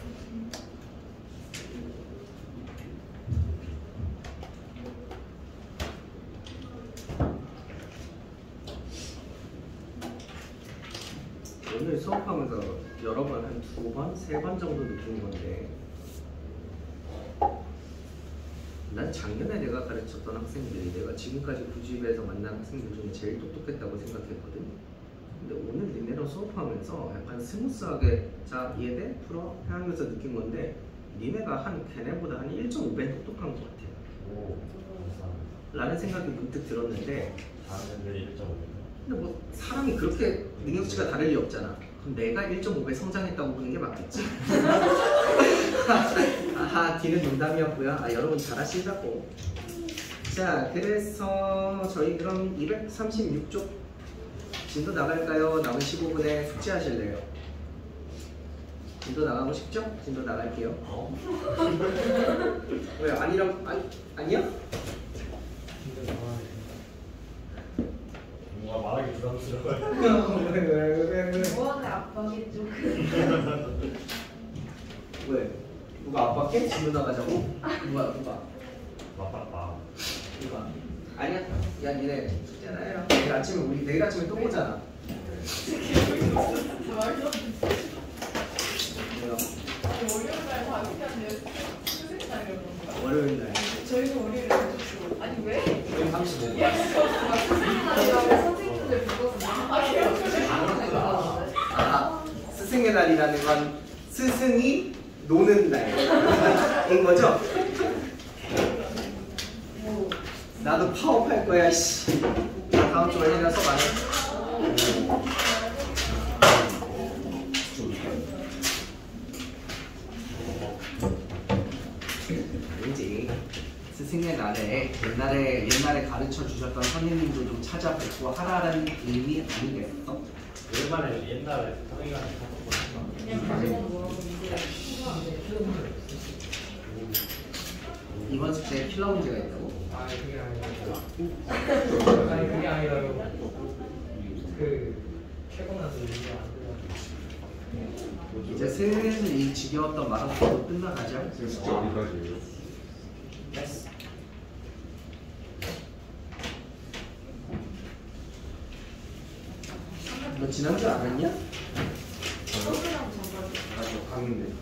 오늘 수업하면서 여러 번, 한 2번, 3번 정도 느낀 건데 난 작년에 내가 가르쳤던 학생들이 내가 지금까지 구집에서 만난 학생들 중에 제일 똑똑했다고 생각했거든. 근데 오늘 니네랑 수업하면서 약간 스무스하게 자 이해돼? 풀어? 하면서 느낀 건데 니네가 걔네보다 한 1.5배 똑똑한 것 같아. 오, 감사합니다. 라는 생각이 문득 들었는데 다음에 1.5m. 근데 뭐 사람이 그렇게 능력치가 다를 리 없잖아. 그럼 내가 1.5배 성장했다고 보는 게 맞겠지? 아하, 뒤는 농담이었고요. 여러분 잘하신다고. 자, 그래서 저희 그럼 236쪽 진도 나갈까요? 남은 15분에 숙제하실래요? 진도 나가고 싶죠? 진도 나갈게요. 왜 아니야? 뭔가 말하기 부담스러워요. 왜? 무언의 압박이 좀 왜? 누가 압박해? 진도 나가자고? 누가? 맞다. 누가? 아니야. 야, 니네 숙제나요. 내일 아침에 또 보잖아. 월요일날 방송하는 수술날 월요일 날. 저희는 월요일에 가셨고 아니 왜? 35분. 선생님들 불러서 스승의 날이라는 건 스승이 노는 날인 거죠? 나도 파업할 거야, 씨. 나 다음 주 월요일날 수업 안 해. 아니지. 스승의 날에 옛날에 가르쳐 주셨던 선생님들 좀 찾아뵙고 하라는 의미 아니겠어? 오랜만에 옛날에 성희가 그냥 가지고 뭐라고 이제 이번 숙제에 킬러 문제가 있다고? 아 그게 아니라 아니 그게 아니라요. 그 최고 나서 이게 안 돼요. 이제 슬슬 이 지겨웠던 마라톤도 끝나가죠. 지금 숙제 어디까지예요? 됐어. 너 지난주 안 했냐? 서울이랑 정말 맞아, 강인데.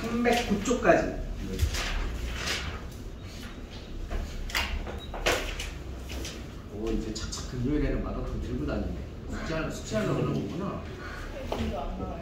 309쪽까지. 오, 이제 착착 금요일에는 마라톤 들고 다니네. 숙제하려고 그러는 거구나. 이거 안 나와요.